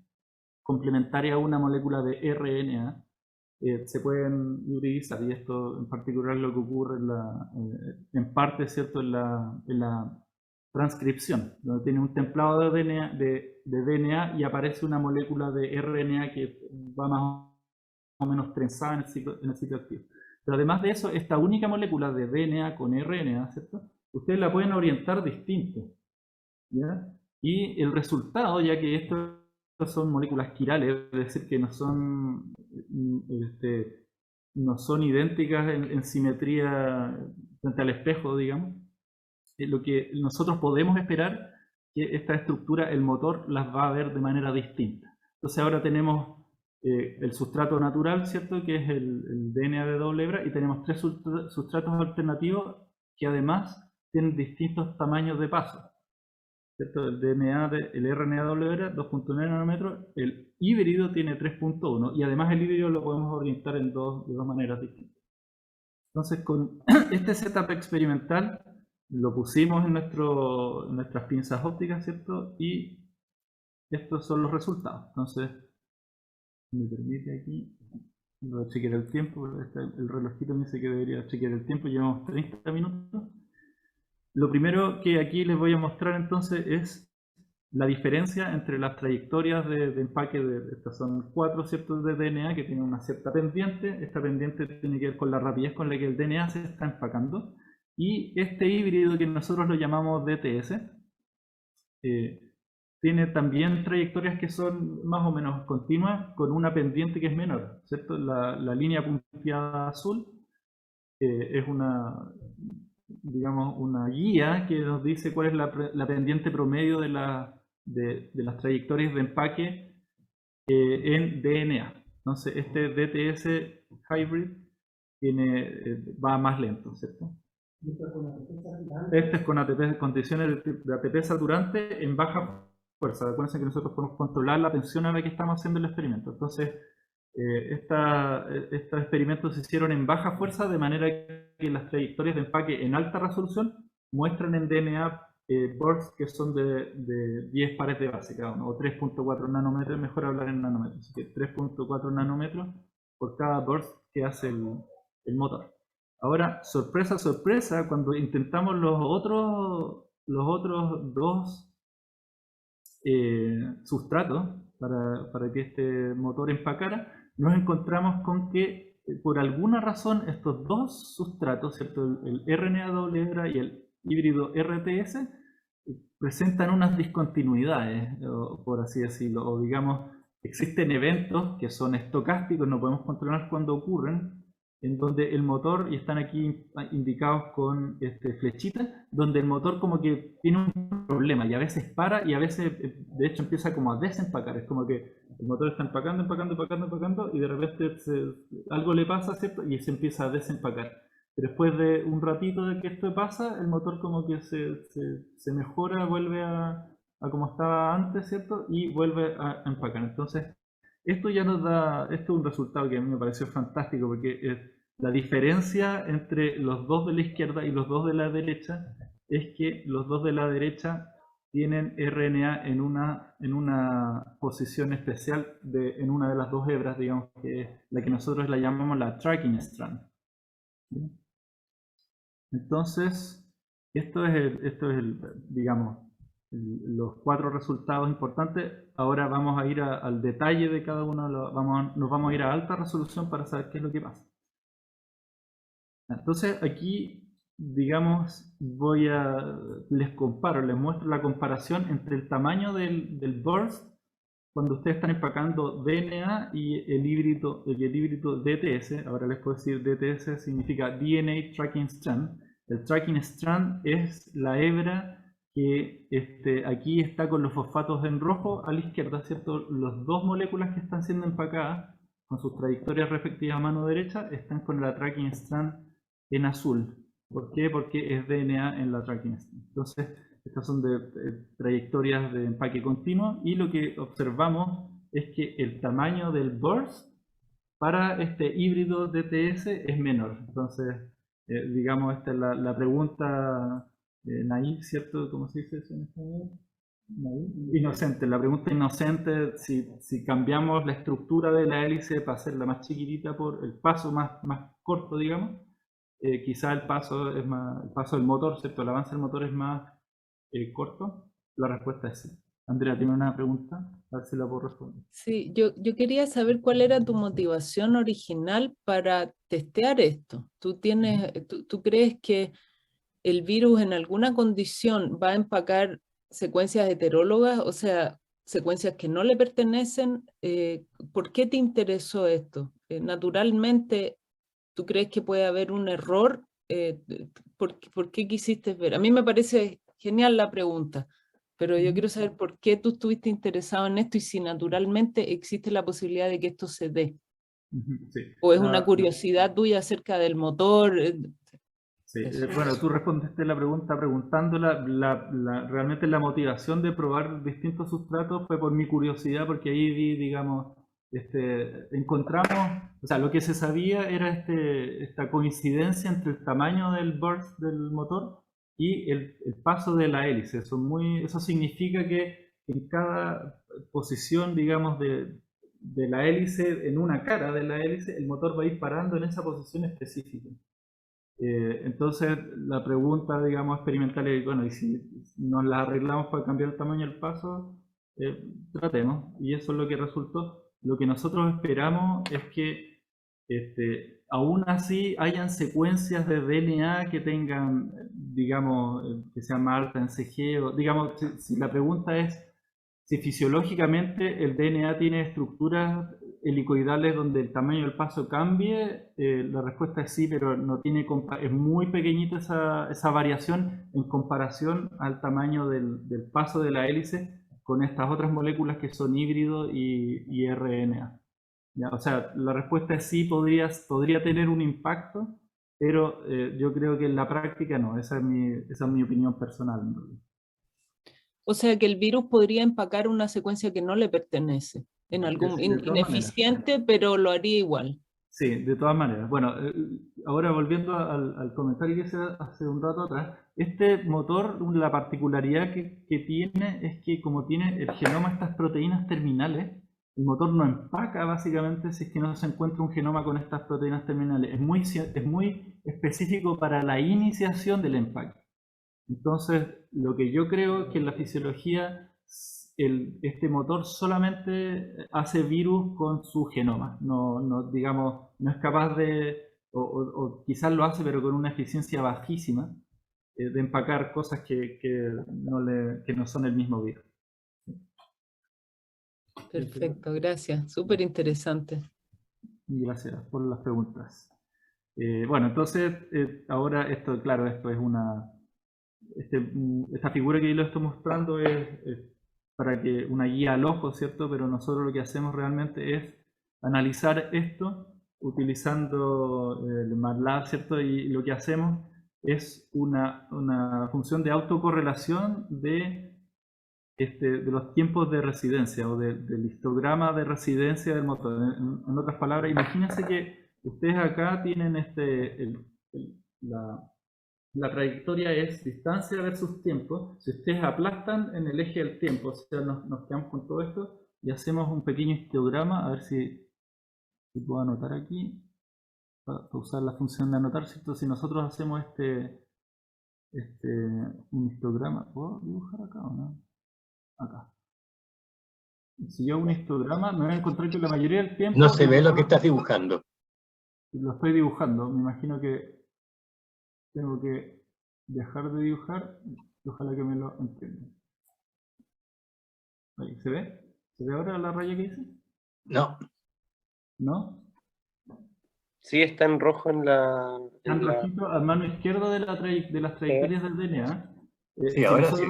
B: complementaria a una molécula de RNA se pueden hibridizar, y esto en particular lo que ocurre en parte, ¿cierto?, en la transcripción, donde tiene un templado de DNA y aparece una molécula de RNA que va más o menos trenzada en el sitio activo. Pero además de eso, esta única molécula de DNA con RNA, ¿cierto?, ustedes la pueden orientar distinto, ¿ya? Y el resultado, ya que esto son moléculas quirales, es decir, que no son idénticas en simetría frente al espejo, digamos. Lo que nosotros podemos esperar que esta estructura, el motor, las va a ver de manera distinta. Entonces ahora tenemos el sustrato natural, ¿cierto?, que es el DNA de doble hebra, y tenemos 3 sustratos alternativos que además tienen distintos tamaños de paso. ¿Cierto? El RNA doble hebra 2.9 nanómetros, el híbrido tiene 3.1, y además el híbrido lo podemos orientar de dos maneras distintas. Entonces, con este setup experimental lo pusimos en nuestras pinzas ópticas, ¿cierto? Y estos son los resultados. Entonces, me permite aquí, voy a chequear el tiempo, el relojito me dice que debería chequear el tiempo, llevamos 30 minutos. Lo primero que aquí les voy a mostrar entonces es la diferencia entre las trayectorias de empaque estas son 4, ¿cierto?, de DNA que tienen una cierta pendiente. Esta pendiente tiene que ver con la rapidez con la que el DNA se está empacando. Y este híbrido que nosotros lo llamamos DTS tiene también trayectorias que son más o menos continuas con una pendiente que es menor, ¿cierto? La línea punteada azul es digamos, una guía que nos dice cuál es la pendiente promedio de las trayectorias de empaque en DNA. Entonces, este DTS Hybrid va más lento, ¿cierto? Este es con condiciones de ATP saturante en baja fuerza. Acuérdense que nosotros podemos controlar la tensión a la que estamos haciendo el experimento. Entonces, estos experimentos se hicieron en baja fuerza, de manera que las trayectorias de empaque en alta resolución muestran en DNA bursts que son de 10 pares de base cada uno, o 3.4 nanómetros, mejor hablar en nanómetros, así que 3.4 nanómetros por cada burst que hace el motor. Ahora, sorpresa, sorpresa, cuando intentamos los otros dos sustratos para que este motor empacara, nos encontramos con que por alguna razón estos dos sustratos, ¿cierto?, el RNA doble hebra y el híbrido RTS, presentan unas discontinuidades, por así decirlo, o digamos, existen eventos que son estocásticos, no podemos controlar cuándo ocurren, en donde el motor, y están aquí indicados con flechitas, donde el motor como que tiene un problema y a veces para y a veces de hecho empieza como a desempacar. Es como que el motor está empacando y de repente algo le pasa, ¿cierto?, y se empieza a desempacar. después de un ratito de que esto pasa, el motor como que se mejora, vuelve a como estaba antes, ¿cierto? Y vuelve a empacar. Entonces, esto ya nos da, esto es un resultado que a mí me pareció fantástico, porque la diferencia entre los dos de la izquierda y los dos de la derecha es que los dos de la derecha tienen RNA en una posición especial en una de las dos hebras, digamos, que es la que nosotros la llamamos la tracking strand. ¿Bien? Entonces, esto es digamos, los 4 resultados importantes. Ahora vamos a ir al detalle de cada uno, nos vamos a ir a alta resolución para saber qué es lo que pasa. Entonces aquí, digamos, les muestro la comparación entre el tamaño del burst cuando ustedes están empacando DNA y el híbrido DTS. Ahora les puedo decir, DTS significa DNA Tracking Strand. El Tracking Strand es la hebra que aquí está con los fosfatos en rojo a la izquierda, ¿cierto? Las dos moléculas que están siendo empacadas con sus trayectorias respectivas a mano derecha están con la Tracking Strand en azul. ¿Por qué? Porque es DNA en la Tracking Strand. Entonces, estas son de trayectorias de empaque continuo, y lo que observamos es que el tamaño del burst para este híbrido DTS es menor. Entonces, digamos, esta es la pregunta naive, ¿cierto? ¿Cómo se dice eso en español? Inocente. La pregunta inocente, si cambiamos la estructura de la hélice para hacerla más chiquitita por el paso más corto, digamos, quizá el paso del motor, ¿cierto? El avance del motor es más corto. La respuesta es sí. Andrea, ¿tiene una pregunta? A ver si la puedo responder.
E: Sí, yo quería saber cuál era tu motivación original para testear esto. ¿Tú crees que el virus en alguna condición va a empacar secuencias heterólogas, o sea, secuencias que no le pertenecen? ¿Por qué te interesó esto? Naturalmente, ¿tú crees que puede haber un error? ¿Por qué quisiste ver? A mí me parece genial la pregunta, pero yo quiero saber por qué tú estuviste interesado en esto y si naturalmente existe la posibilidad de que esto se dé.
B: Sí.
E: ¿O es una curiosidad tuya acerca del motor?
B: Sí, bueno, tú respondiste la pregunta preguntándola. Realmente la motivación de probar distintos sustratos fue por mi curiosidad, porque ahí digamos, encontramos, o sea, lo que se sabía era esta coincidencia entre el tamaño del burst del motor y el paso de la hélice. Eso significa que en cada posición, digamos, de la hélice, en una cara de la hélice, el motor va a ir parando en esa posición específica. Entonces la pregunta, digamos, experimental es, bueno, y si nos la arreglamos para cambiar el tamaño del paso, tratemos, y eso es lo que resultó. Lo que nosotros esperamos es que aún así hayan secuencias de DNA que tengan, digamos, que sean más altas en CG, o digamos, si la pregunta es si fisiológicamente el DNA tiene estructuras helicoidales donde el tamaño del paso cambie, la respuesta es sí, pero no tiene es muy pequeñita esa variación en comparación al tamaño del paso de la hélice con estas otras moléculas que son híbrido y RNA. ¿Ya? O sea, la respuesta es sí, podría tener un impacto, pero yo creo que en la práctica no. Esa es mi opinión personal.
E: O sea que el virus podría empacar una secuencia que no le pertenece, en algún ineficiente, pero lo haría igual.
B: Sí, de todas maneras. Bueno, ahora volviendo al comentario que hice hace un rato atrás, este motor, la particularidad que tiene es que como tiene el genoma estas proteínas terminales, el motor no empaca básicamente si es que no se encuentra un genoma con estas proteínas terminales. Es muy específico para la iniciación del empaque. Entonces, lo que yo creo es que en la fisiología este motor solamente hace virus con su genoma, digamos, no es capaz de, o quizás lo hace pero con una eficiencia bajísima, de empacar cosas que no son el mismo virus.
E: Perfecto, gracias, súper interesante.
B: Gracias por las preguntas. Bueno, entonces, ahora esto, claro, esto es esta figura que yo les estoy mostrando es para que una guía al ojo, ¿cierto? Pero nosotros lo que hacemos realmente es analizar esto utilizando el MATLAB, ¿cierto? Y lo que hacemos es una función de autocorrelación de los tiempos de residencia o del histograma de residencia del motor. En otras palabras, imagínense que ustedes acá tienen la trayectoria es distancia versus tiempo. Si ustedes aplastan en el eje del tiempo, o sea, nos quedamos con todo esto y hacemos un pequeño histograma, a ver si puedo anotar aquí, para usar la función de anotar, ¿cierto? Si nosotros hacemos un histograma, ¿puedo dibujar acá o no? Acá. Si yo hago un histograma, me voy a encontrar que la mayoría del tiempo...
A: No se ve lo que estás dibujando.
B: Lo estoy dibujando, me imagino que tengo que dejar de dibujar, ojalá que me lo entiendan. Ahí, ¿se ve? ¿Se ve ahora la raya que hice?
A: No.
B: ¿No?
F: Sí, está en rojo en la...
B: Está en rojito a mano izquierda de las trayectorias del DNA.
A: Sí, ahora sí.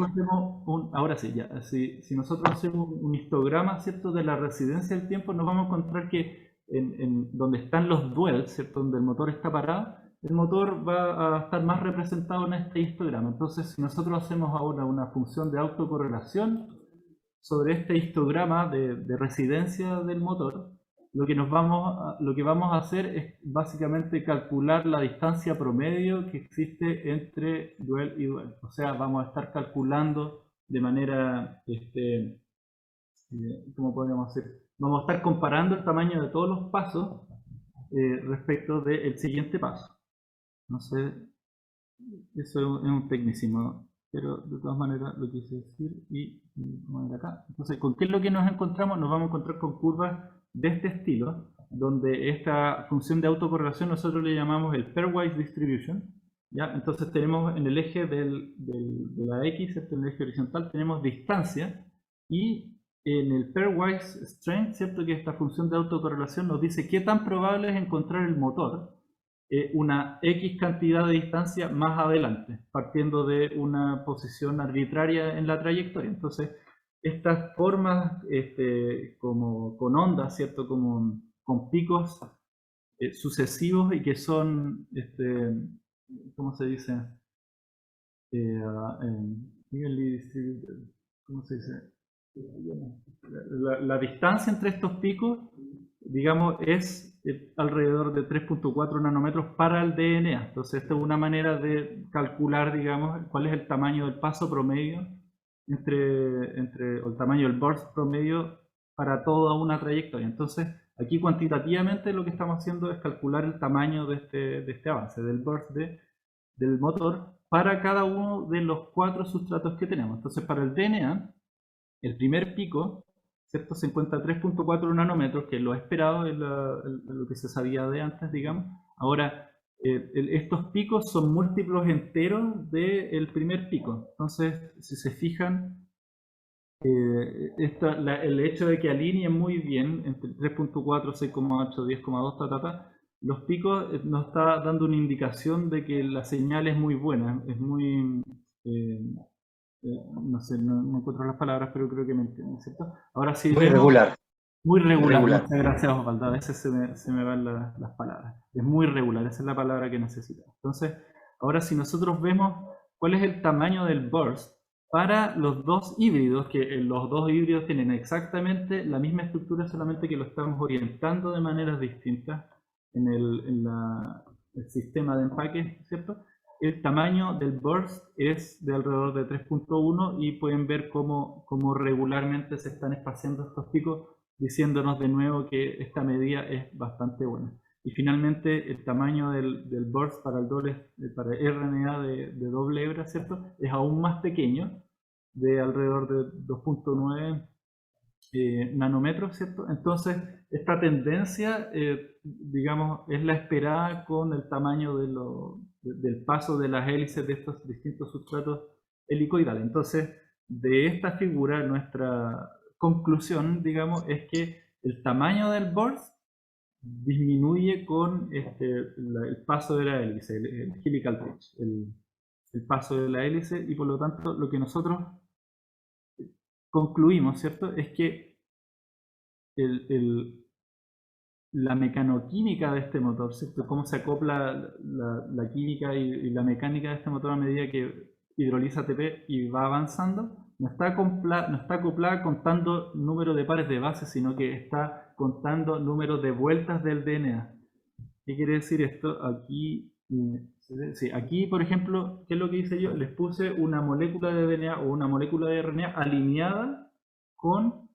B: Ahora sí, ya. Si nosotros hacemos un histograma, ¿cierto?, de la residencia del tiempo, nos vamos a encontrar que en donde están los duels, ¿cierto?, donde el motor está parado, el motor va a estar más representado en este histograma. Entonces, si nosotros hacemos ahora una función de autocorrelación sobre este histograma de residencia del motor, lo que vamos a hacer es básicamente calcular la distancia promedio que existe entre duel y duel. O sea, vamos a estar calculando de manera, ¿cómo podríamos hacer? Vamos a estar comparando el tamaño de todos los pasos respecto del siguiente paso. No sé, eso es un tecnicismo, pero de todas maneras lo quise decir y vamos a ir acá. Entonces, ¿con qué es lo que nos encontramos? Nos vamos a encontrar con curvas de este estilo, donde esta función de autocorrelación nosotros le llamamos el pairwise distribution, ¿ya? Entonces tenemos en el eje de la X, ¿cierto?, en el eje horizontal tenemos distancia, y en el pairwise strength, ¿cierto?, que esta función de autocorrelación nos dice qué tan probable es encontrar el motor una X cantidad de distancia más adelante, partiendo de una posición arbitraria en la trayectoria. Entonces, estas formas como con ondas, ¿cierto?, como con picos sucesivos y que son, ¿cómo se dice? ¿Cómo se dice? La distancia entre estos picos, digamos, es alrededor de 3.4 nanómetros para el DNA. Entonces, esta es una manera de calcular, digamos, cuál es el tamaño del paso promedio o el tamaño del burst promedio para toda una trayectoria. Entonces, aquí cuantitativamente lo que estamos haciendo es calcular el tamaño de este avance, del burst del motor, para cada uno de los 4 sustratos que tenemos. Entonces, para el DNA, el primer pico, ¿cierto?, se encuentra a 3.4 nanómetros, que es lo esperado, es lo que se sabía de antes, digamos. Ahora, estos picos son múltiplos enteros del primer pico. Entonces, si se fijan, el hecho de que alineen muy bien entre 3.4, 6.8, 10.2, los picos nos está dando una indicación de que la señal es muy buena, es muy... no sé, no encuentro las palabras, pero creo que me entienden, ¿cierto? Ahora sí.
A: Muy regular.
B: Muy regular. Muchas gracias, Osvaldo. A veces se me van las palabras. Es muy regular, esa es la palabra que necesito. Entonces, ahora si nosotros vemos cuál es el tamaño del burst para los dos híbridos, que los dos híbridos tienen exactamente la misma estructura, solamente que lo estamos orientando de maneras distintas en el sistema de empaque, ¿cierto? El tamaño del burst es de alrededor de 3.1 y pueden ver cómo regularmente se están espaciando estos picos, diciéndonos de nuevo que esta medida es bastante buena. Y finalmente el tamaño del burst para para RNA de doble hebra, ¿cierto?, es aún más pequeño, de alrededor de 2.9 nanómetros, ¿cierto? Entonces, esta tendencia, digamos, es la esperada con el tamaño del paso de las hélices de estos distintos sustratos helicoidales. Entonces, de esta figura, nuestra conclusión, digamos, es que el tamaño del burst disminuye con el paso de la hélice, el helical pitch, el paso de la hélice, y por lo tanto, lo que nosotros concluimos, ¿cierto?, es que la mecanoquímica de este motor, ¿cierto? Cómo se acopla la química y la mecánica de este motor a medida que hidroliza ATP y va avanzando, no está acoplada contando número de pares de bases, sino que está contando número de vueltas del DNA. ¿Qué quiere decir esto? Aquí, sí, aquí, por ejemplo, ¿qué es lo que hice yo? Les puse una molécula de DNA o una molécula de RNA alineada con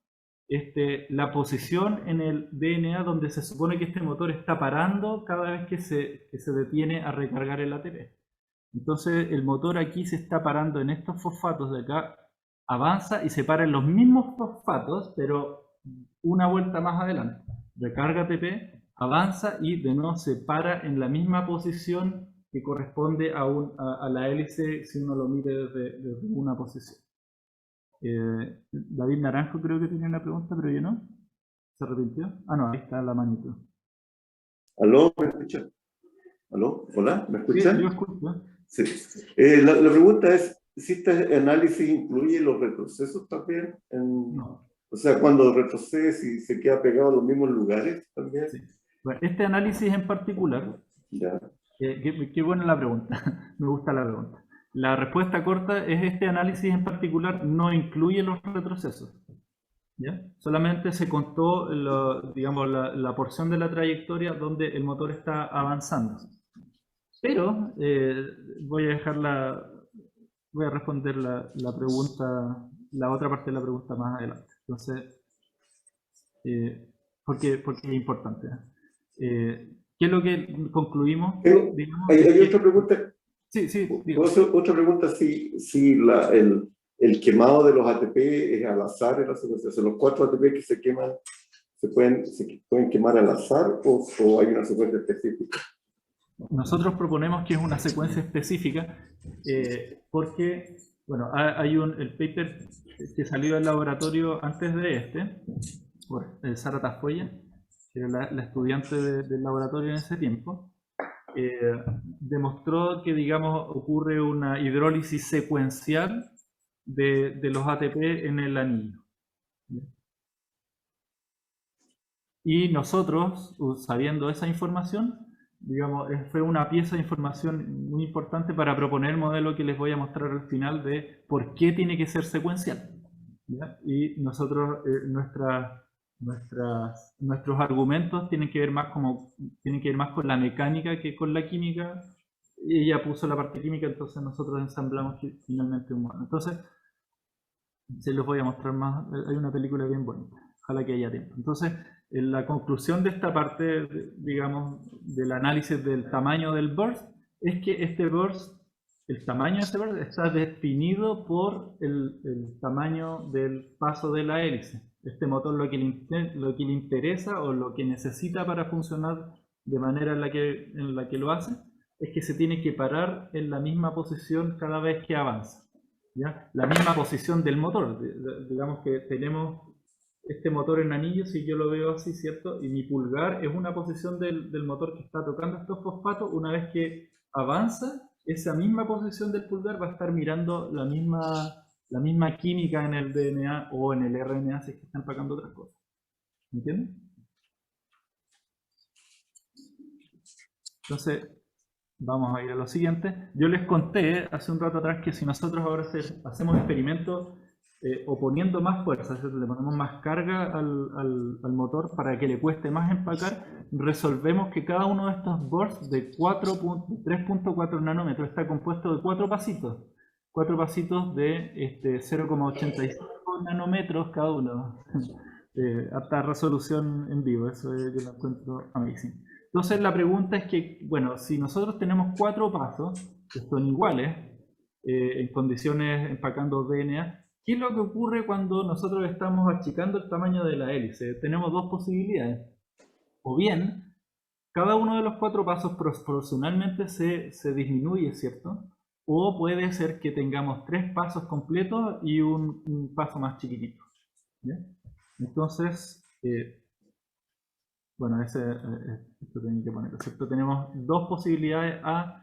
B: la posición en el DNA donde se supone que este motor está parando cada vez que se detiene a recargar el ATP. Entonces el motor aquí se está parando en estos fosfatos de acá, avanza y se para en los mismos fosfatos, pero una vuelta más adelante. Recarga ATP, avanza y de nuevo se para en la misma posición que corresponde a la hélice si uno lo mide desde una posición. David Naranjo creo que tenía una pregunta, pero yo no. ¿Se arrepintió? Ah, no, ahí está la manito.
G: ¿Aló? ¿Me escuchan? ¿Aló? ¿Hola? ¿Me escuchan?
B: Sí, yo escucho.
G: Sí. La pregunta es, ¿si este análisis incluye los retrocesos también?
B: No.
G: O sea, cuando retrocede, si se queda pegado a los mismos lugares también.
B: Sí. Bueno, este análisis en particular,
G: Ya.
B: qué buena la pregunta, me gusta la pregunta. La respuesta corta es este análisis en particular no incluye los retrocesos. ¿Ya? Solamente se contó digamos, la porción de la trayectoria donde el motor está avanzando. Pero voy a responder la pregunta, la otra parte de la pregunta más adelante. Entonces, porque es importante. ¿Qué es lo que concluimos? Digamos,
G: hay otra pregunta.
B: Sí,
G: Otra pregunta, si el quemado de los ATP es al azar en la secuenciación. ¿Los 4 ATP que se queman se pueden quemar al azar o hay una secuencia específica?
B: Nosotros proponemos que es una secuencia específica porque, bueno, hay el paper que salió del laboratorio antes de por Sara Tafoya, que era la estudiante del laboratorio en ese tiempo, demostró que, digamos, ocurre una hidrólisis secuencial de los ATP en el anillo. Y nosotros, sabiendo esa información, digamos, fue una pieza de información muy importante para proponer el modelo que les voy a mostrar al final de por qué tiene que ser secuencial. ¿Ya? Y nosotros, nuestros argumentos tienen que ver más con la mecánica que con la química. Ella puso la parte química, entonces nosotros ensamblamos finalmente un modelo. Entonces, se los voy a mostrar más. Hay una película bien bonita, ojalá que haya tiempo. Entonces, la conclusión de esta parte, digamos, del análisis del tamaño del burst, es que este burst, el tamaño de este burst está definido por el tamaño del paso de la hélice. Este motor lo que le interesa o lo que necesita para funcionar de manera en la que lo hace, es que se tiene que parar en la misma posición cada vez que avanza. ¿Ya? La misma posición del motor. Digamos que tenemos este motor en anillo, si yo lo veo así, ¿cierto? Y mi pulgar es una posición del motor que está tocando estos fosfatos. Una vez que avanza, esa misma posición del pulgar va a estar mirando la misma química en el DNA o en el RNA si es que están empacando otras cosas. ¿Entienden? Entonces, vamos a ir a lo siguiente. Yo les conté hace un rato atrás que si nosotros ahora hacemos experimentos oponiendo más fuerza, le ponemos más carga al motor para que le cueste más empacar, resolvemos que cada uno de estos bursts de 3.4 nanómetros está compuesto de 4 pasitos. 4 pasitos de 0,85 nanómetros cada uno. Hasta resolución en vivo, eso yo lo encuentro amazing. Entonces la pregunta es que, bueno, si nosotros tenemos 4 pasos que son iguales en condiciones empacando DNA, ¿qué es lo que ocurre cuando nosotros estamos achicando el tamaño de la hélice? Tenemos 2 posibilidades. O bien, cada uno de los 4 pasos proporcionalmente se disminuye, ¿cierto? O puede ser que tengamos 3 pasos completos y un paso más chiquitito. ¿Ya? Entonces, bueno, esto tengo que ponerlo, ¿cierto? Tenemos 2 posibilidades a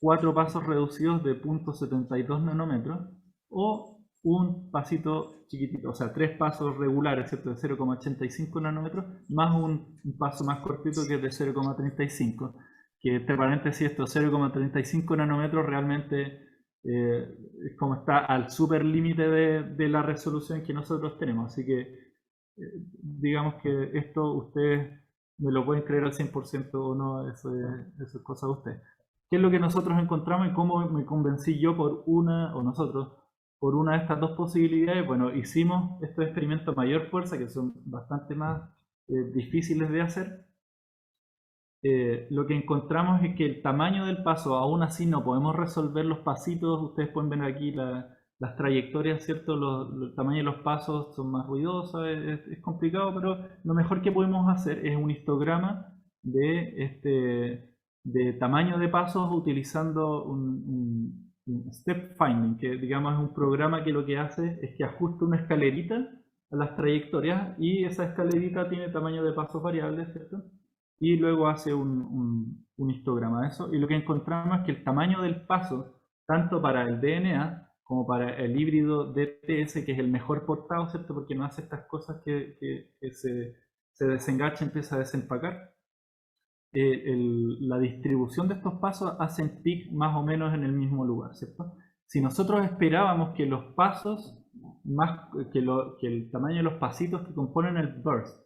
B: 4 pasos reducidos de 0.72 nanómetros o un pasito chiquitito, o sea, 3 pasos regulares, ¿cierto? De 0,85 nanómetros, más un paso más cortito que es de 0,35. Que entre paréntesis, estos 0,35 nanómetros realmente es como está al super límite de la resolución que nosotros tenemos. Así que digamos que esto ustedes me lo pueden creer al 100% o no, eso es cosa de ustedes. ¿Qué es lo que nosotros encontramos y cómo me convencí yo por una, o nosotros, por una de estas dos posibilidades? Bueno, hicimos estos experimentos a mayor fuerza, que son bastante más difíciles de hacer. Lo que encontramos es que el tamaño del paso, aún así no podemos resolver los pasitos. Ustedes pueden ver aquí las trayectorias, ¿cierto? El tamaño de los pasos son más ruidosos, es complicado, pero lo mejor que podemos hacer es un histograma de tamaño de pasos utilizando un step finding, que digamos es un programa que lo que hace es que ajusta una escalerita a las trayectorias y esa escalerita tiene tamaño de pasos variables, ¿cierto? Y luego hace un histograma de eso. Y lo que encontramos es que el tamaño del paso, tanto para el DNA como para el híbrido DTS, que es el mejor portado, ¿cierto? Porque no hace estas cosas que se desengancha y empieza a desempacar. La distribución de estos pasos hacen peak más o menos en el mismo lugar, ¿cierto? Si nosotros esperábamos que los pasos, que el tamaño de los pasitos que componen el burst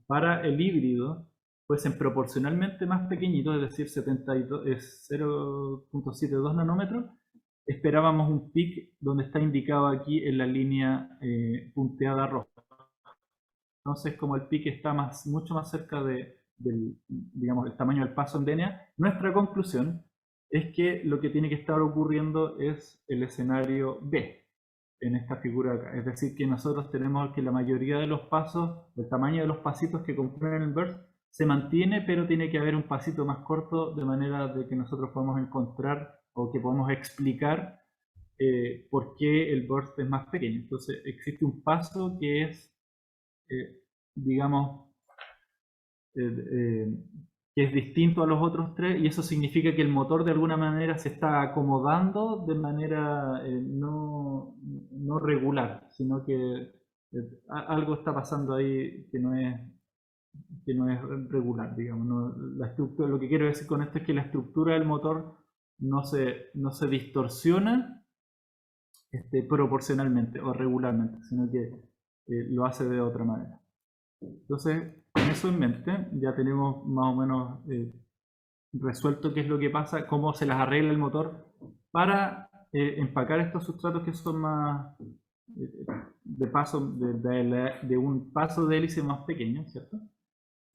B: para el híbrido fuesen proporcionalmente más pequeñitos, es decir, 0.72 nanómetros, esperábamos un peak donde está indicado aquí en la línea punteada roja. Entonces, como el peak está mucho más cerca del tamaño del paso en DNA, nuestra conclusión es que lo que tiene que estar ocurriendo es el escenario B en esta figura acá. Es decir, que nosotros tenemos que la mayoría de los pasos, el tamaño de los pasitos que componen el burst, se mantiene, pero tiene que haber un pasito más corto, de manera de que nosotros podamos encontrar o que podamos explicar por qué el burst es más pequeño. Entonces existe un paso que es, digamos, que es distinto a los otros tres, y eso significa que el motor de alguna manera se está acomodando de manera no regular, sino que algo está pasando ahí que no es regular, digamos. La estructura, lo que quiero decir con esto es que la estructura del motor no se distorsiona proporcionalmente o regularmente, sino que lo hace de otra manera. Entonces, con eso en mente, ya tenemos más o menos resuelto qué es lo que pasa, cómo se las arregla el motor para empacar estos sustratos que son más de un paso de hélice más pequeño, ¿cierto?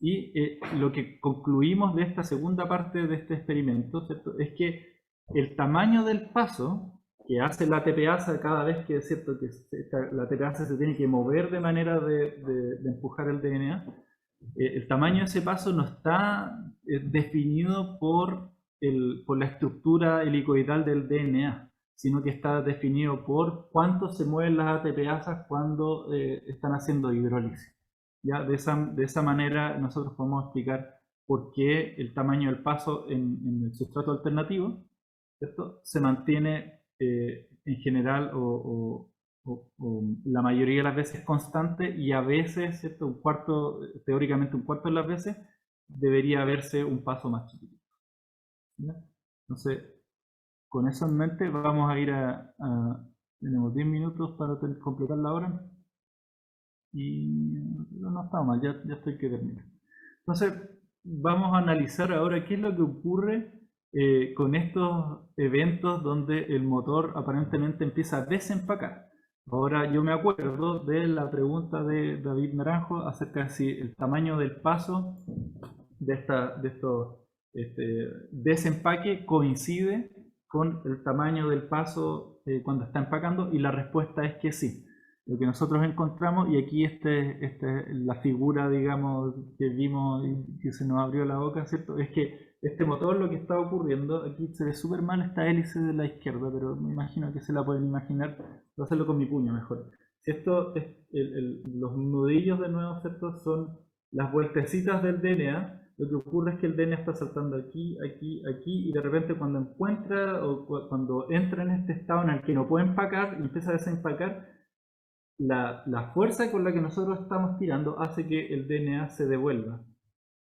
B: Y lo que concluimos de esta segunda parte de este experimento, ¿cierto?, es que el tamaño del paso que hace la TPasa cada vez que, ¿cierto?, que la TPasa se tiene que mover de manera de empujar el DNA, el tamaño de ese paso no está definido por la estructura helicoidal del DNA, sino que está definido por cuánto se mueven las ATPasas cuando están haciendo hidrólisis. ¿Ya? De esa manera nosotros podemos explicar por qué el tamaño del paso en el sustrato alternativo, ¿cierto?, se mantiene en general o la mayoría de las veces constante, y a veces, ¿cierto?, teóricamente un cuarto de las veces debería verse un paso más chiquito. ¿Ya? Entonces, con eso en mente vamos a ir tenemos 10 minutos para completar la hora. Y no está mal, ya estoy que terminar. Entonces, vamos a analizar ahora qué es lo que ocurre con estos eventos donde el motor aparentemente empieza a desempacar. Ahora yo me acuerdo de la pregunta de David Naranjo acerca de si el tamaño del paso de estos desempaque coincide con el tamaño del paso cuando está empacando, y la respuesta es que sí. Lo que nosotros encontramos, y aquí la figura, digamos, que vimos y que se nos abrió la boca, ¿cierto?, es que este motor, lo que está ocurriendo, aquí se ve súper mal esta hélice de la izquierda, pero me imagino que se la pueden imaginar. Voy a hacerlo con mi puño mejor. Si esto es los nudillos de nuevo, ¿cierto?, son las vueltecitas del DNA lo que ocurre es que el DNA está saltando aquí, aquí, aquí, y de repente cuando encuentra o cuando entra en este estado en el que no puede empacar y empieza a desempacar, la fuerza con la que nosotros estamos tirando hace que el DNA se devuelva,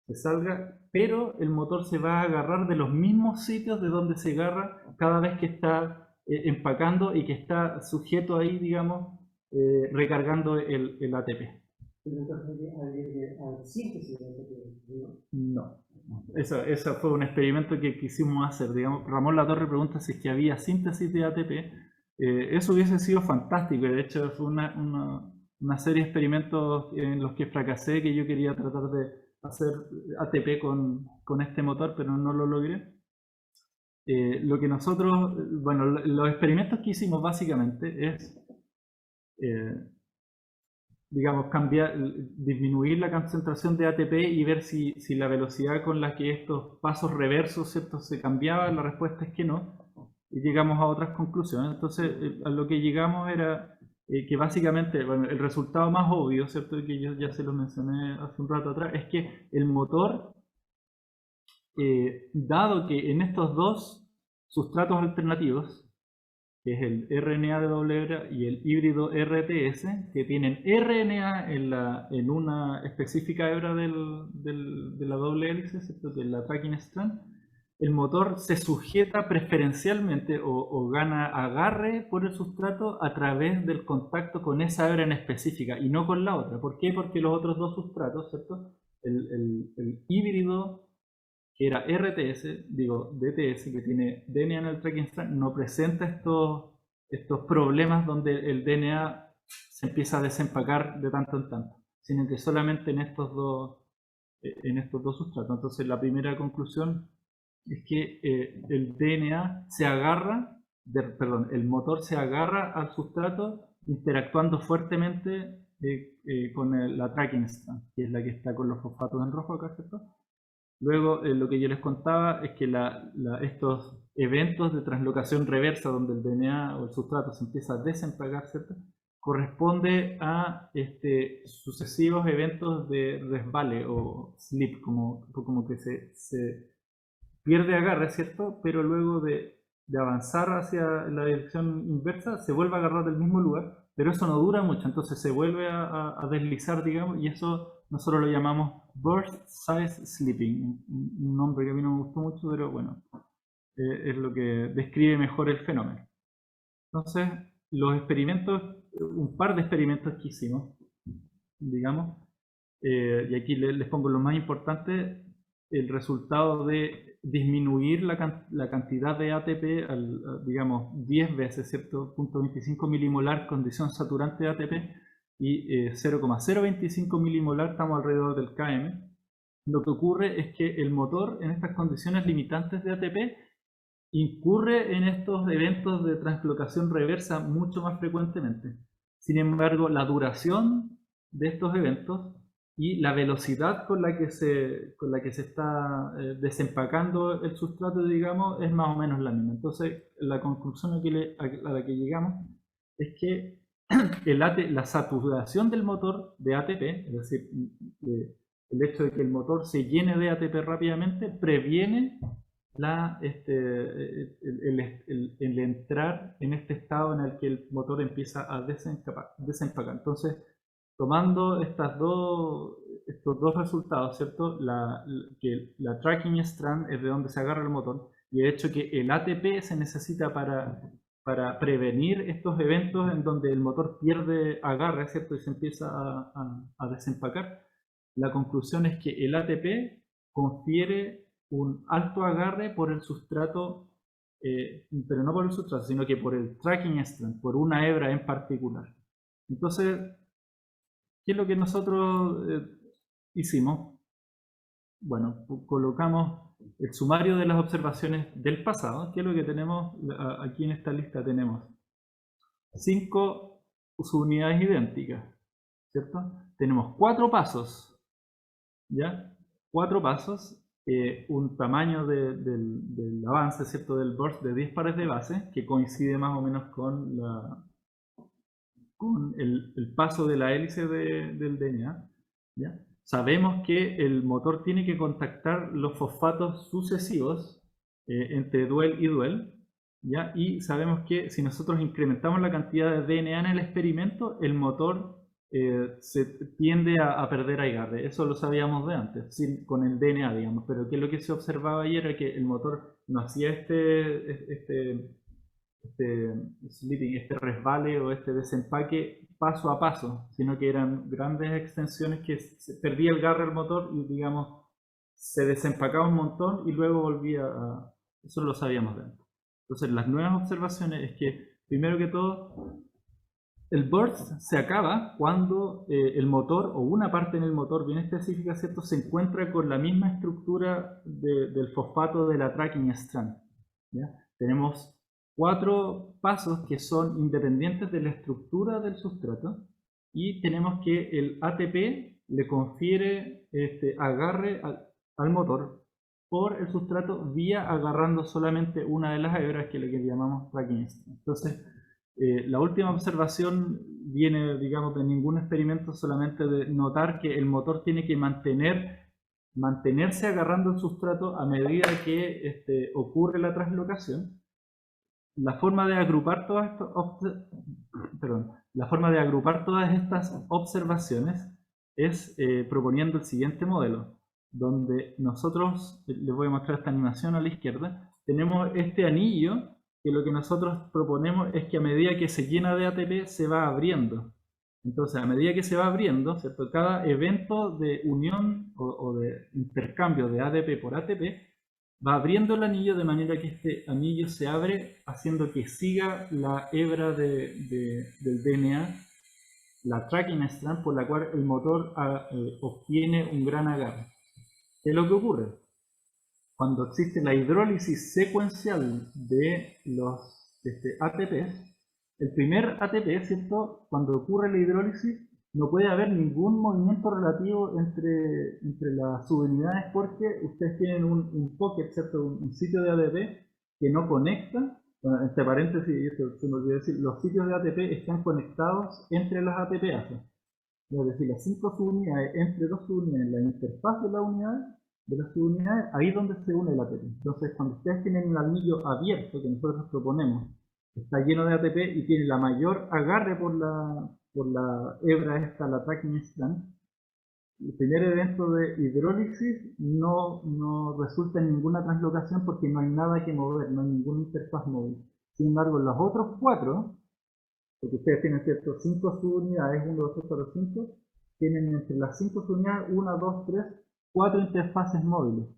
B: se salga, pero el motor se va a agarrar de los mismos sitios de donde se agarra cada vez que está empacando y que está sujeto ahí, digamos, recargando el ATP. No. Eso fue un experimento que quisimos hacer. Digamos, Ramón Latorre pregunta si es que había síntesis de ATP. Eso hubiese sido fantástico. De hecho, fue una serie de experimentos en los que fracasé, que yo quería tratar de hacer ATP con este motor, pero no lo logré. Lo que nosotros, bueno, los experimentos que hicimos básicamente es digamos, disminuir la concentración de ATP y ver si la velocidad con la que estos pasos reversos, ¿cierto?, se cambiaba. La respuesta es que no, y llegamos a otras conclusiones. Entonces, a lo que llegamos era que básicamente, bueno, el resultado más obvio, ¿cierto?, que yo ya se lo mencioné hace un rato atrás, es que el motor, dado que en estos dos sustratos alternativos, que es el RNA de doble hebra y el híbrido RTS, que tienen RNA en una específica hebra de la doble hélice, ¿cierto?, de la tracking strand, el motor se sujeta preferencialmente o gana agarre por el sustrato a través del contacto con esa hebra en específica y no con la otra. ¿Por qué? Porque los otros dos sustratos, ¿cierto?, el híbrido, que era DTS, que tiene DNA en el tracking strand, no presenta estos problemas donde el DNA se empieza a desempacar de tanto en tanto, sino que solamente en estos dos sustratos. Entonces, la primera conclusión es que el DNA se agarra, el motor se agarra al sustrato interactuando fuertemente con la tracking strand, que es la que está con los fosfatos en rojo acá, ¿cierto? Luego, lo que yo les contaba es que estos eventos de translocación reversa, donde el DNA o el sustrato se empieza a desempacar, ¿cierto?, corresponde a sucesivos eventos de resbale o slip, como que se pierde agarre, ¿cierto?, pero luego de avanzar hacia la dirección inversa, se vuelve a agarrar del mismo lugar, pero eso no dura mucho, entonces se vuelve a deslizar, digamos, y eso nosotros lo llamamos burst size slipping, un nombre que a mí no me gustó mucho, pero bueno, es lo que describe mejor el fenómeno. Entonces, los experimentos, un par de experimentos que hicimos, digamos, y aquí les pongo lo más importante, el resultado de disminuir la cantidad de ATP, digamos, 10 veces, ¿cierto?, 0.25 milimolar, condición saturante de ATP, y 0,025 milimolar, estamos alrededor del km. Lo que ocurre es que el motor, en estas condiciones limitantes de ATP, incurre en estos eventos de translocación reversa mucho más frecuentemente. Sin embargo, la duración de estos eventos y la velocidad con la que se está desempacando el sustrato, digamos, es más o menos la misma. Entonces, la conclusión a la que llegamos es que la saturación del motor de ATP, es decir, el hecho de que el motor se llene de ATP rápidamente, previene el entrar en este estado en el que el motor empieza a desempacar. Entonces, tomando estos dos resultados, ¿cierto?, que la tracking strand es de donde se agarra el motor, y el hecho que el ATP se necesita para prevenir estos eventos en donde el motor pierde agarre, ¿cierto?, y se empieza a desempacar, la conclusión es que el ATP confiere un alto agarre por el sustrato, pero no por el sustrato, sino que por el tracking strand, por una hebra en particular. Entonces, ¿qué es lo que nosotros hicimos? Bueno, colocamos el sumario de las observaciones del pasado. ¿Qué es lo que tenemos aquí en esta lista? Tenemos 5 subunidades idénticas, ¿cierto? Tenemos 4 pasos, ¿ya? 4 pasos, un tamaño del avance, ¿cierto?, del burst de 10 pares de base, que coincide más o menos con el paso de la hélice del DNA, ¿ya? sabemos que el motor tiene que contactar los fosfatos sucesivos entre duel y duel, ¿ya? Y sabemos que si nosotros incrementamos la cantidad de DNA en el experimento, el motor se tiende a perder agarre. Eso lo sabíamos de antes, con el DNA, digamos, pero que lo que se observaba ayer era que el motor no hacía este splitting, este resbale o este desempaque paso a paso, sino que eran grandes extensiones que se perdía el garre al motor y, digamos, se desempacaba un montón y luego volvía a... Eso lo sabíamos de antes. Entonces, las nuevas observaciones es que, primero que todo, el burst se acaba cuando el motor o una parte en el motor bien específica, ¿cierto?, se encuentra con la misma estructura del fosfato de la tracking strand, ¿ya? Tenemos 4 pasos que son independientes de la estructura del sustrato y tenemos que el ATP le confiere agarre al motor por el sustrato vía agarrando solamente una de las hebras, que es lo que llamamos tracking strand. Entonces, la última observación viene, digamos, de ningún experimento, solamente de notar que el motor tiene que mantenerse agarrando el sustrato a medida que ocurre la translocación. La forma de agrupar todas estas observaciones es proponiendo el siguiente modelo, donde nosotros, les voy a mostrar esta animación a la izquierda, tenemos este anillo que lo que nosotros proponemos es que a medida que se llena de ATP se va abriendo. Entonces, a medida que se va abriendo, ¿cierto?, cada evento de unión o de intercambio de ADP por ATP va abriendo el anillo de manera que este anillo se abre haciendo que siga la hebra del DNA, la tracking strand, por la cual el motor obtiene un gran agarre. ¿Qué es lo que ocurre? Cuando existe la hidrólisis secuencial de los ATPs, el primer ATP, ¿cierto?, cuando ocurre la hidrólisis, no puede haber ningún movimiento relativo entre las subunidades porque ustedes tienen un pocket, ¿cierto?, un sitio de ATP que no conecta. Bueno, entre paréntesis, esto se me olvidó decir, los sitios de ATP están conectados entre las ATPasas. Es decir, las 5 subunidades entre 2 subunidades en la interfaz de las subunidades, ahí es donde se une el ATP. Entonces, cuando ustedes tienen un anillo abierto que nosotros proponemos, está lleno de ATP y tiene la mayor agarre por la hebra esta, la tracking strand, el primer evento de hidrólisis no resulta en ninguna translocación porque no hay nada que mover, no hay ninguna interfaz móvil. Sin embargo, en los otros 4, porque ustedes tienen, ¿cierto?, 5 subunidades, 1, 2, 3, 4, 5, tienen entre las 5 subunidades, 1, 2, 3, 4 interfaces móviles.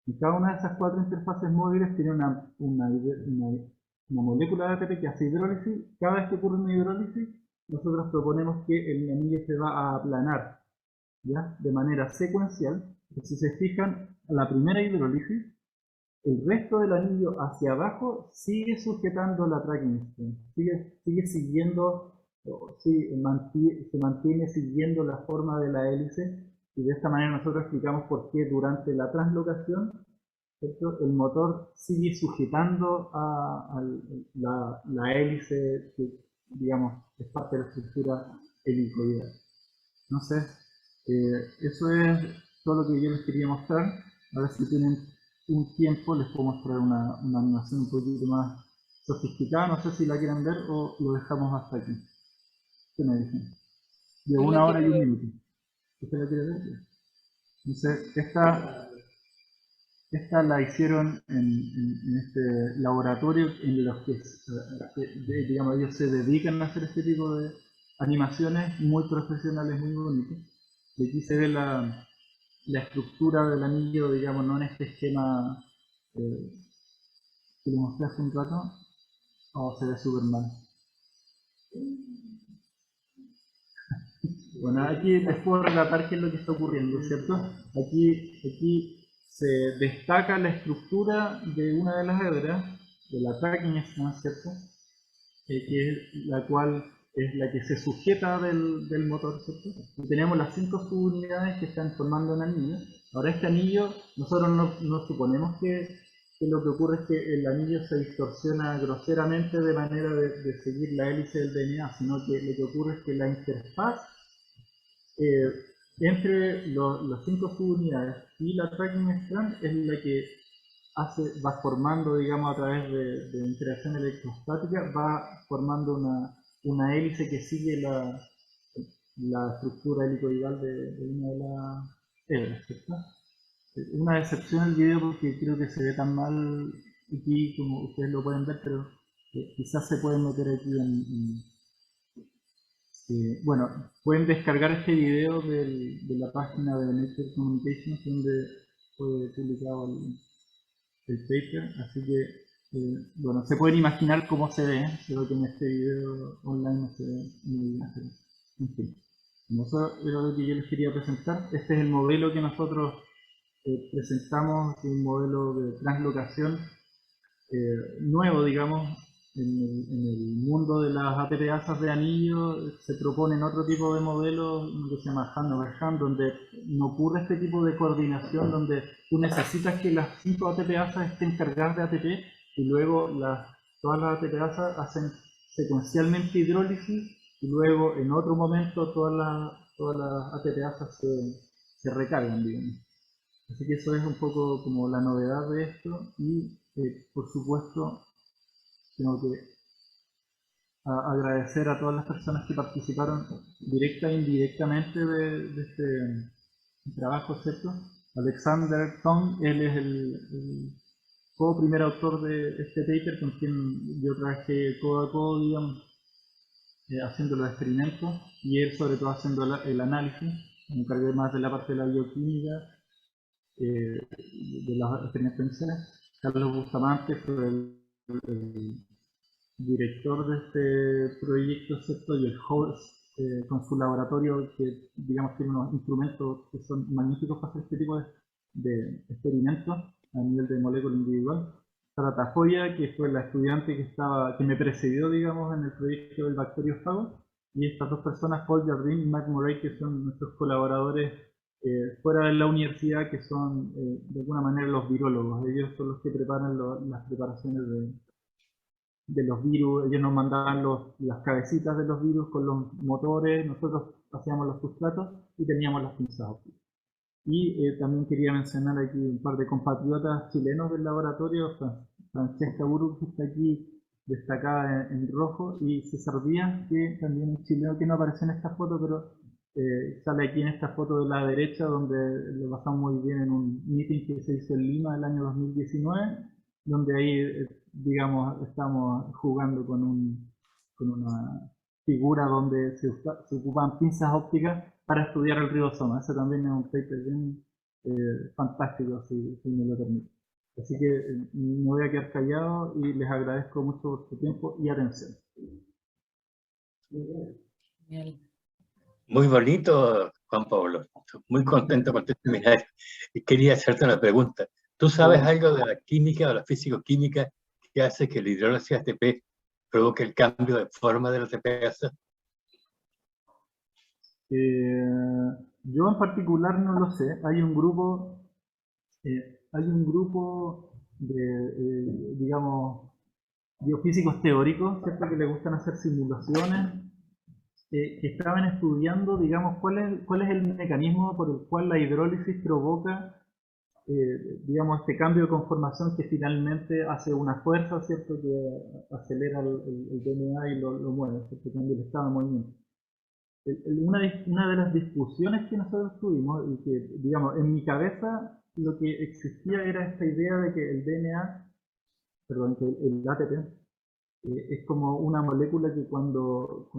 B: Y cada una de esas 4 interfaces móviles tiene una molécula de ATP que hace hidrólisis. Cada vez que ocurre una hidrólisis, nosotros proponemos que el anillo se va a aplanar, ¿ya?, de manera secuencial. Si se fijan, a la primera hidrólisis, el resto del anillo hacia abajo sigue sujetando la tracking strand, sigue siguiendo, se mantiene siguiendo la forma de la hélice, y de esta manera nosotros explicamos por qué durante la translocación, ¿cierto?, el motor sigue sujetando a la hélice que, digamos, es parte de la estructura helicoidal. Entonces, eso es todo lo que yo les quería mostrar. A ver si tienen un tiempo, les puedo mostrar una animación un poquito más sofisticada. No sé si la quieren ver o lo dejamos hasta aquí. ¿Qué me dicen? De 1 hora y 1 minuto. ¿Usted la quiere ver? Entonces, esta la hicieron en este laboratorio en los que digamos, ellos se dedican a hacer este tipo de animaciones muy profesionales, muy bonitas. Y aquí se ve la estructura del anillo, digamos, no en este esquema que le mostré hace un rato. Se ve súper mal. Bueno, aquí les puedo relatar qué es lo que está ocurriendo, ¿cierto? Aquí se destaca la estructura de una de las hebras, de la tracking strand, ¿cierto? Que es la cual es la que se sujeta del motor, ¿cierto? Y tenemos las 5 subunidades que están formando un anillo. Ahora este anillo, nosotros no suponemos que lo que ocurre es que el anillo se distorsiona groseramente de manera de seguir la hélice del DNA, sino que lo que ocurre es que la interfaz entre las 5 subunidades y la tracking strand es la que va formando, digamos, a través de interacción electrostática, va formando una hélice que sigue la estructura helicoidal de una de las hebras, ¿cierto? Una decepción el video porque creo que se ve tan mal aquí como ustedes lo pueden ver, pero quizás se pueden meter aquí bueno, pueden descargar este video de la página de Nature Communications donde fue publicado el paper, así que bueno, se pueden imaginar cómo se ve, pero que en este video online no se ve muy bien. En fin, eso era lo que yo les quería presentar. Este es el modelo que nosotros presentamos, un modelo de translocación nuevo, digamos, en el mundo de las ATP-asas de anillo. Se proponen otro tipo de modelos que se llama hand over hand, donde no ocurre este tipo de coordinación, donde tú necesitas que las 5 ATP-asas estén cargadas de ATP y luego todas las ATP-asas hacen secuencialmente hidrólisis y luego en otro momento todas las ATP-asas se recargan, digamos. Así que eso es un poco como la novedad de esto y por supuesto tengo que agradecer a todas las personas que participaron directa e indirectamente de este trabajo, ¿cierto? Alexander Tong, él es el primer autor de este paper con quien yo trabajé codo a codo, digamos, haciendo los experimentos y él sobre todo haciendo el análisis. Me encargué más de la parte de la bioquímica, de los experimentos en serio. Carlos Bustamante fue el director de este proyecto, ¿cierto? Y el host con su laboratorio que, digamos, tiene unos instrumentos que son magníficos para hacer este tipo de experimentos a nivel de molécula individual. Sara Tafoya, que fue la estudiante que me precedió, digamos, en el proyecto del bacteriófago, y estas dos personas, Paul Jardine y Matt Murray, que son nuestros colaboradores fuera de la universidad, que son de alguna manera los virólogos. Ellos son los que preparan las preparaciones de los virus. Ellos nos mandaban las cabecitas de los virus con los motores, nosotros hacíamos los sustratos y teníamos las pinzas ópticas. Y también quería mencionar aquí un par de compatriotas chilenos del laboratorio, Francesca Buru, que está aquí destacada en rojo, y César Díaz, que también es chileno, que no aparece en esta foto, pero sale aquí en esta foto de la derecha, donde lo pasamos muy bien en un meeting que se hizo en Lima el año 2019, donde ahí, digamos, estamos jugando con una figura donde se ocupan pinzas ópticas para estudiar el ribosoma. Ese también es un paper bien fantástico, si me lo permite. Así que me voy a quedar callado y les agradezco mucho por su tiempo y atención.
A: Muy bonito, Juan Pablo. Muy contento con tu seminario. Y quería hacerte una pregunta. ¿Tú sabes algo de la química o la físico-química que hace que la hidrólisis ATP provoque el cambio de forma de la ATP-asa?
B: Yo en particular no lo sé. Hay un grupo de, digamos, biofísicos teóricos, ¿cierto?, que les gustan hacer simulaciones, que estaban estudiando, digamos, cuál es el mecanismo por el cual la hidrólisis provoca, digamos, este cambio de conformación que finalmente hace una fuerza, ¿cierto?, que acelera el DNA y lo mueve, ¿cierto?, cambia el estado de movimiento. Una de las discusiones que nosotros tuvimos, y que, digamos, en mi cabeza lo que existía era esta idea de que el DNA, perdón, que el ATP, es como una molécula que cuando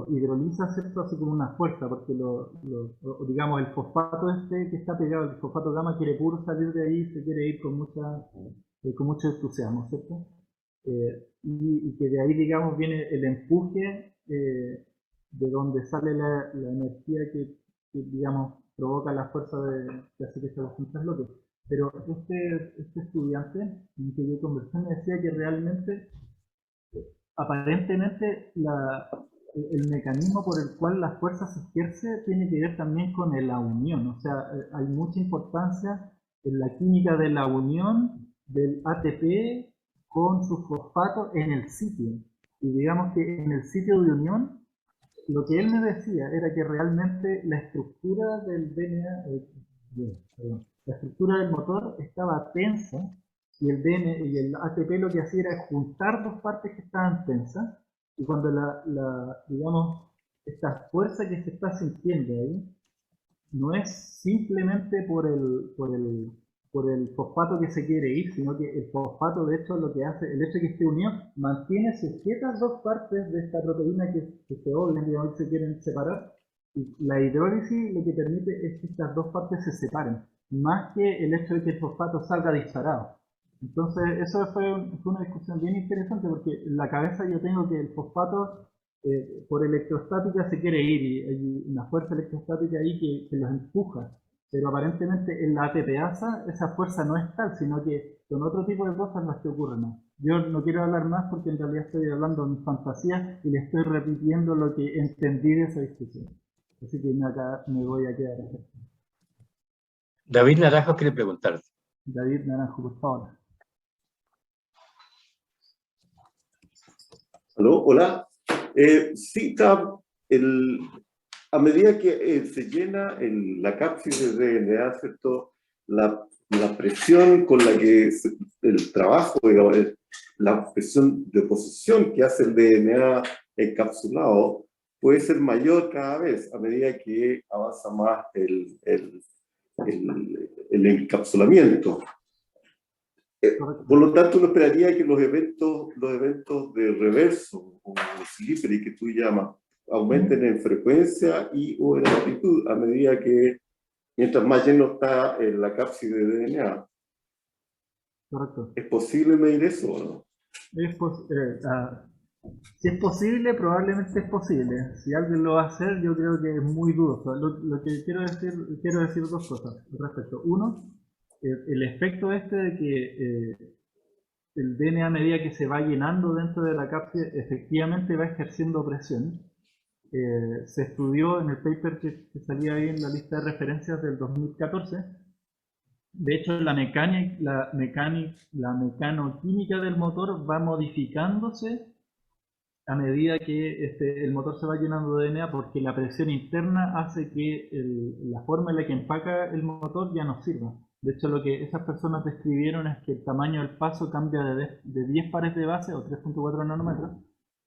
B: hidroliza, ¿cierto?, hace como una fuerza, porque digamos, el fosfato que está pegado, el fosfato gamma, quiere puro salir de ahí, se quiere ir con mucho entusiasmo, ¿cierto? Y que de ahí, digamos, viene el empuje de donde sale la energía que, digamos, provoca la fuerza que hace que se los trasloque. Pero este estudiante en que yo conversé me decía que realmente, aparentemente, el mecanismo por el cual la fuerza se ejerce tiene que ver también con la unión. O sea, hay mucha importancia en la química de la unión del ATP con su fosfato en el sitio. Y digamos que en el sitio de unión, lo que él me decía era que realmente la estructura del DNA, la estructura del motor estaba tensa y el DNA y el ATP lo que hacía era juntar dos partes que estaban tensas, y cuando digamos, esta fuerza que se está sintiendo ahí no es simplemente por el fosfato que se quiere ir, sino que el fosfato, de hecho, lo que hace, el hecho de que esté unido, mantiene sujetas dos partes de esta proteína que se odian, digamos, que se quieren separar, y la hidrólisis lo que permite es que estas dos partes se separen, más que el hecho de que el fosfato salga disparado. Entonces, eso fue una discusión bien interesante, porque en la cabeza yo tengo que el fosfato, por electrostática, se quiere ir, y hay una fuerza electrostática ahí que los empuja. Pero aparentemente en la ATPasa esa fuerza no es tal, sino que son otro tipo de cosas las que ocurren. Yo no quiero hablar más porque en realidad estoy hablando en fantasía y le estoy repitiendo lo que entendí de esa discusión. Así que acá me voy a quedar aquí.
A: David Naranjo quiere preguntarte.
B: David Naranjo, por favor.
G: ¿Aló? Hola. Sí, a medida que se llena la cápside de DNA, ¿cierto? La presión con la que el trabajo, digamos, la presión de posición que hace el DNA encapsulado puede ser mayor cada vez a medida que avanza más el encapsulamiento. Por lo tanto, uno esperaría que los eventos de reverso o slippery que tú llamas aumenten en frecuencia y o en amplitud a medida que, mientras más lleno está la cápside de DNA.
B: Correcto.
G: ¿Es posible medir eso o no?
B: Si es posible, probablemente es posible. Si alguien lo va a hacer, yo creo que es muy dudoso. Lo que quiero decir dos cosas al respecto. Uno, el efecto de que el DNA, a medida que se va llenando dentro de la cápside, efectivamente va ejerciendo presión. Se estudió en el paper que salía ahí en la lista de referencias del 2014. De hecho, la mecanoquímica del motor va modificándose a medida que el motor se va llenando de DNA, porque la presión interna hace que la forma en la que empaca el motor ya no sirva. De hecho, lo que esas personas describieron es que el tamaño del paso cambia de 10 pares de base, o 3.4 nanómetros,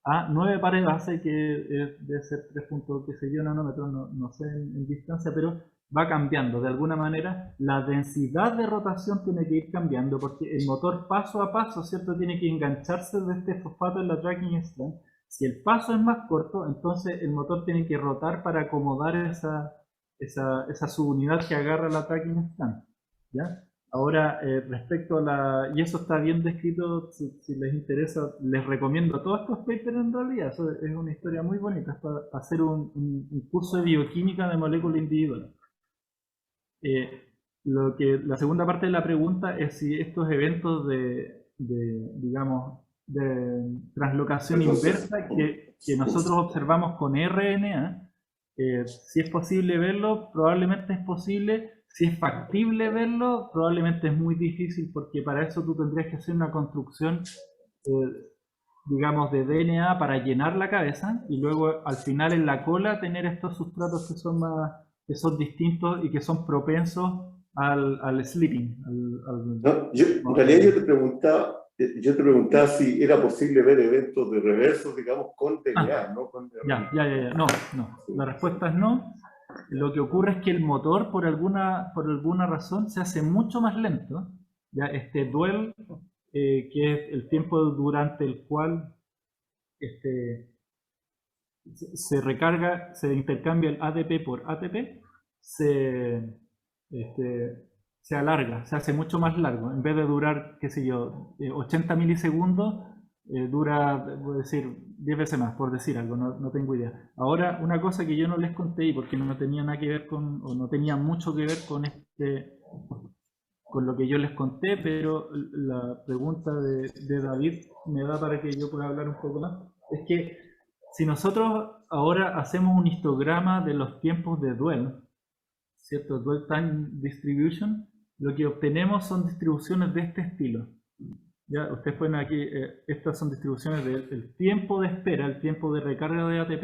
B: a 9 pares de base, que debe ser 3. qué sé yo, nanómetros, no sé en distancia, pero va cambiando. De alguna manera, la densidad de rotación tiene que ir cambiando, porque el motor paso a paso, ¿cierto?, tiene que engancharse de este fosfato en la tracking strand. Si el paso es más corto, entonces el motor tiene que rotar para acomodar esa subunidad que agarra la tracking strand, ¿ya? Ahora, respecto a y eso está bien descrito, si les interesa, les recomiendo todos estos papers en realidad. Eso es una historia muy bonita, es para hacer un curso de bioquímica de molécula individual. La segunda parte de la pregunta es si estos eventos digamos, de translocación inversa que nosotros observamos con RNA, si es posible verlo, probablemente es posible. Si es factible verlo, probablemente es muy difícil, porque para eso tú tendrías que hacer una construcción, digamos, de DNA para llenar la cabeza, y luego al final en la cola tener estos sustratos que son distintos y que son propensos al sleeping.
G: En realidad yo te preguntaba si era posible ver eventos de reversos, digamos, con DNA, no con DNA.
B: Ya. No. La respuesta es no. Lo que ocurre es que el motor, por alguna razón, se hace mucho más lento. Ya este dwell, que es el tiempo durante el cual se recarga, se intercambia el ADP por ATP, se alarga, se hace mucho más largo. En vez de durar, qué sé yo, 80 milisegundos, dura, voy a decir, 10 veces más, por decir algo, no tengo idea. Ahora, una cosa que yo no les conté, y porque no tenía nada que ver o no tenía mucho que ver con lo que yo les conté, pero la pregunta de David me da para que yo pueda hablar un poco más, es que si nosotros ahora hacemos un histograma de los tiempos de dwell, ¿cierto? Dwell time distribution, lo que obtenemos son distribuciones de este estilo. Ya, ustedes pueden aquí, estas son distribuciones del tiempo de espera, el tiempo de recarga de ATP,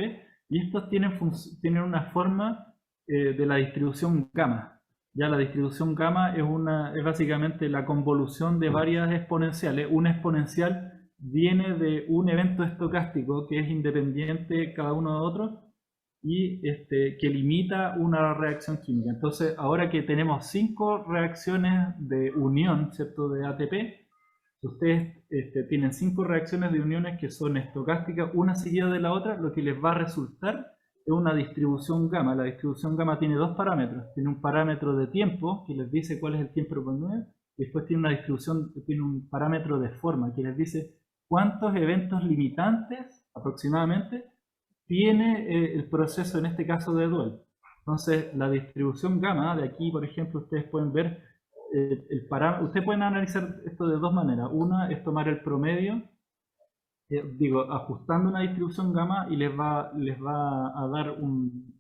B: Y estos tienen una forma de la distribución gamma. Ya la distribución gamma es básicamente la convolución de varias exponenciales. Una exponencial viene de un evento estocástico que es independiente cada uno de otro y que limita una reacción química. Entonces, ahora que tenemos 5 reacciones de unión, ¿cierto?, de ATP, ustedes tienen 5 reacciones de uniones que son estocásticas, una seguida de la otra, lo que les va a resultar es una distribución gamma. La distribución gamma tiene 2 parámetros. Tiene un parámetro de tiempo, que les dice cuál es el tiempo por 9, y después tiene un parámetro de forma, que les dice cuántos eventos limitantes, aproximadamente, tiene el proceso, en este caso, de dual. Entonces, la distribución gamma, de aquí, por ejemplo, ustedes pueden ver ustedes pueden analizar esto de 2 maneras. Una es tomar el promedio, ajustando una distribución gamma, y les va a dar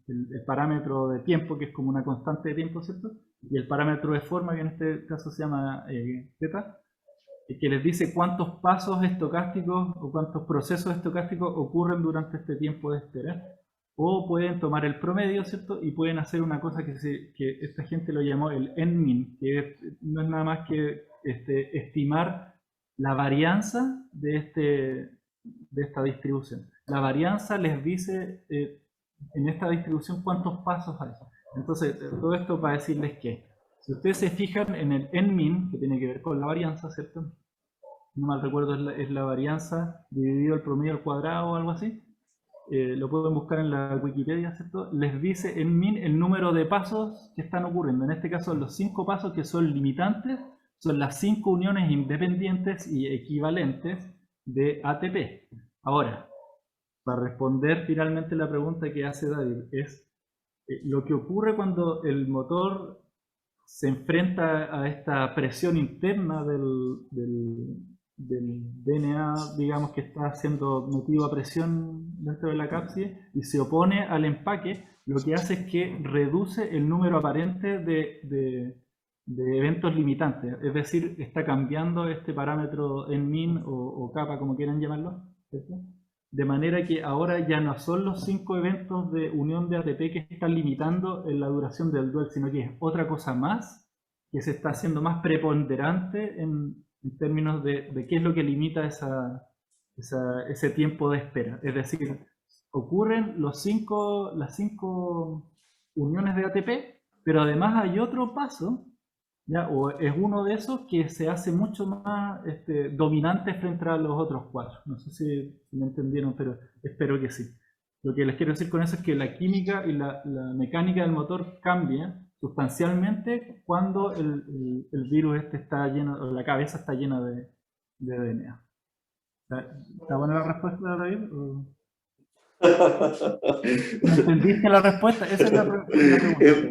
B: el parámetro de tiempo, que es como una constante de tiempo, ¿cierto? Y el parámetro de forma, que en este caso se llama θ, que les dice cuántos pasos estocásticos o cuántos procesos estocásticos ocurren durante este tiempo de espera. O pueden tomar el promedio, ¿cierto? Y pueden hacer una cosa que esta gente lo llamó el N-min, que no es nada más que estimar la varianza de esta distribución. La varianza les dice en esta distribución cuántos pasos hay. Entonces, todo esto para decirles que si ustedes se fijan en el N-min, que tiene que ver con la varianza, ¿cierto? No mal recuerdo, es la varianza dividido el promedio al cuadrado o algo así. Lo pueden buscar en la Wikipedia, ¿cierto? Les dice N-min el número de pasos que están ocurriendo. En este caso, los 5 pasos que son limitantes son las 5 uniones independientes y equivalentes de ATP. Ahora, para responder finalmente la pregunta que hace David, es lo que ocurre cuando el motor se enfrenta a esta presión interna del DNA, digamos, que está siendo metido a presión dentro de la cápside y se opone al empaque. Lo que hace es que reduce el número aparente de eventos limitantes, es decir, está cambiando este parámetro N-min o kappa, como quieran llamarlo, ¿cierto? De manera que ahora ya no son los 5 eventos de unión de ATP que están limitando en la duración del dual, sino que es otra cosa más que se está haciendo más preponderante en términos de qué es lo que limita ese tiempo de espera. Es decir, ocurren las 5 uniones de ATP, pero además hay otro paso, ¿ya? O es uno de esos que se hace mucho más dominante frente a los otros 4. No sé si me entendieron, pero espero que sí. Lo que les quiero decir con eso es que la química y la mecánica del motor cambia sustancialmente cuando el virus está lleno, o la cabeza está llena de DNA. ¿Está buena la respuesta, David? ¿Entendiste la respuesta? Esa es la pregunta.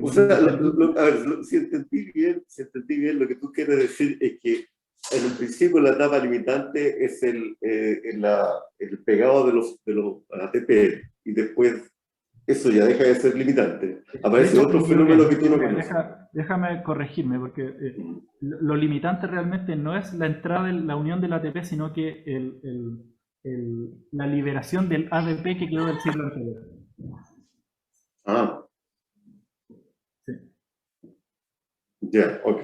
G: O sea, a ver, si entendí bien, lo que tú quieres decir es que en un principio la etapa limitante es el pegado de los ATP, y después eso ya deja de ser limitante. Aparece otro fenómeno que tú no conoces.
B: Déjame corregirme, porque lo limitante realmente no es la entrada de la unión del ATP, sino que la liberación del ADP que quedó del ciclo anterior.
G: Ah.
B: Sí.
G: Ya, ok.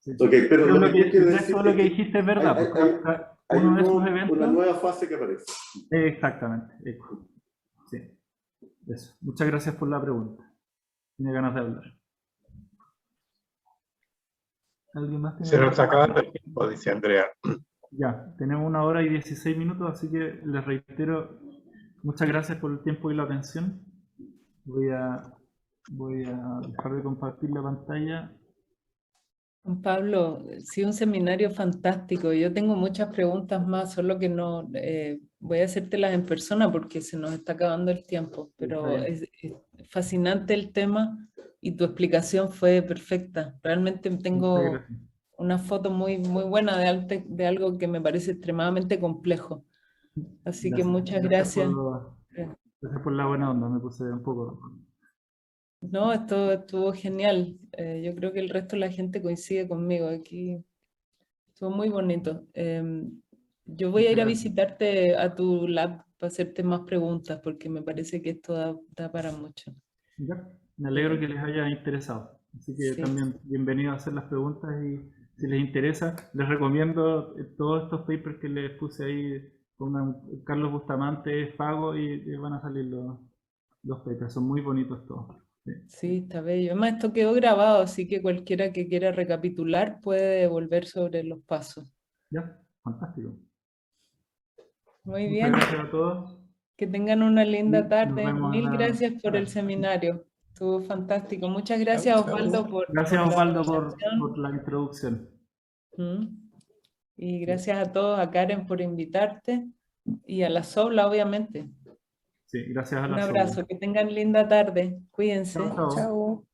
B: Sí.
G: Ok, pero
B: lo que dijiste es verdad.
G: Hay
B: uno de esos eventos,
G: una nueva fase que aparece.
B: Exactamente. Sí. Eso. Muchas gracias por la pregunta. Tiene ganas de hablar. ¿Alguien más tiene?
A: Se nos acaba el tiempo, dice Andrea.
B: Ya, tenemos 1 hora y 16 minutos, así que les reitero, muchas gracias por el tiempo y la atención. Voy a dejar de compartir la pantalla.
E: Juan Pablo, sí, un seminario fantástico. Yo tengo muchas preguntas más, solo que no voy a hacértelas en persona porque se nos está acabando el tiempo, pero es fascinante el tema y tu explicación fue perfecta. Realmente tengo una foto muy, muy buena de algo que me parece extremadamente complejo. Así que muchas gracias.
B: Gracias por la buena onda, me puse un poco...
E: No, esto estuvo genial. Yo creo que el resto de la gente coincide conmigo. Aquí estuvo muy bonito. Yo voy a ir a visitarte a tu lab hacerte más preguntas, porque me parece que esto da para mucho.
B: Ya, me alegro que les haya interesado. Así que
E: Sí.
B: también bienvenidos a hacer las preguntas y si les interesa, les recomiendo todos estos papers que les puse ahí, pongan Carlos Bustamante, Fago y van a salir los papers, son muy bonitos todos. Sí.
E: Sí, está bello. Además, esto quedó grabado, así que cualquiera que quiera recapitular puede volver sobre los pasos.
B: Ya, fantástico.
E: Muy
B: Muchas
E: bien.
B: gracias a todos.
E: Que tengan una linda
B: Nos
E: tarde.
B: vemos en
E: Mil
B: la-
E: gracias por el seminario. Estuvo fantástico. Muchas gracias,
C: Chau, chau.
E: Osvaldo,
B: Gracias,
E: por la
B: Osvaldo,
E: conversación.
B: por la introducción.
E: Y gracias a todos, a Karen por invitarte y a la Sobla, obviamente.
B: Sí, gracias a
E: Un
B: la
E: abrazo, que tengan linda tarde. Cuídense.
B: Chao, chao.
C: Chao.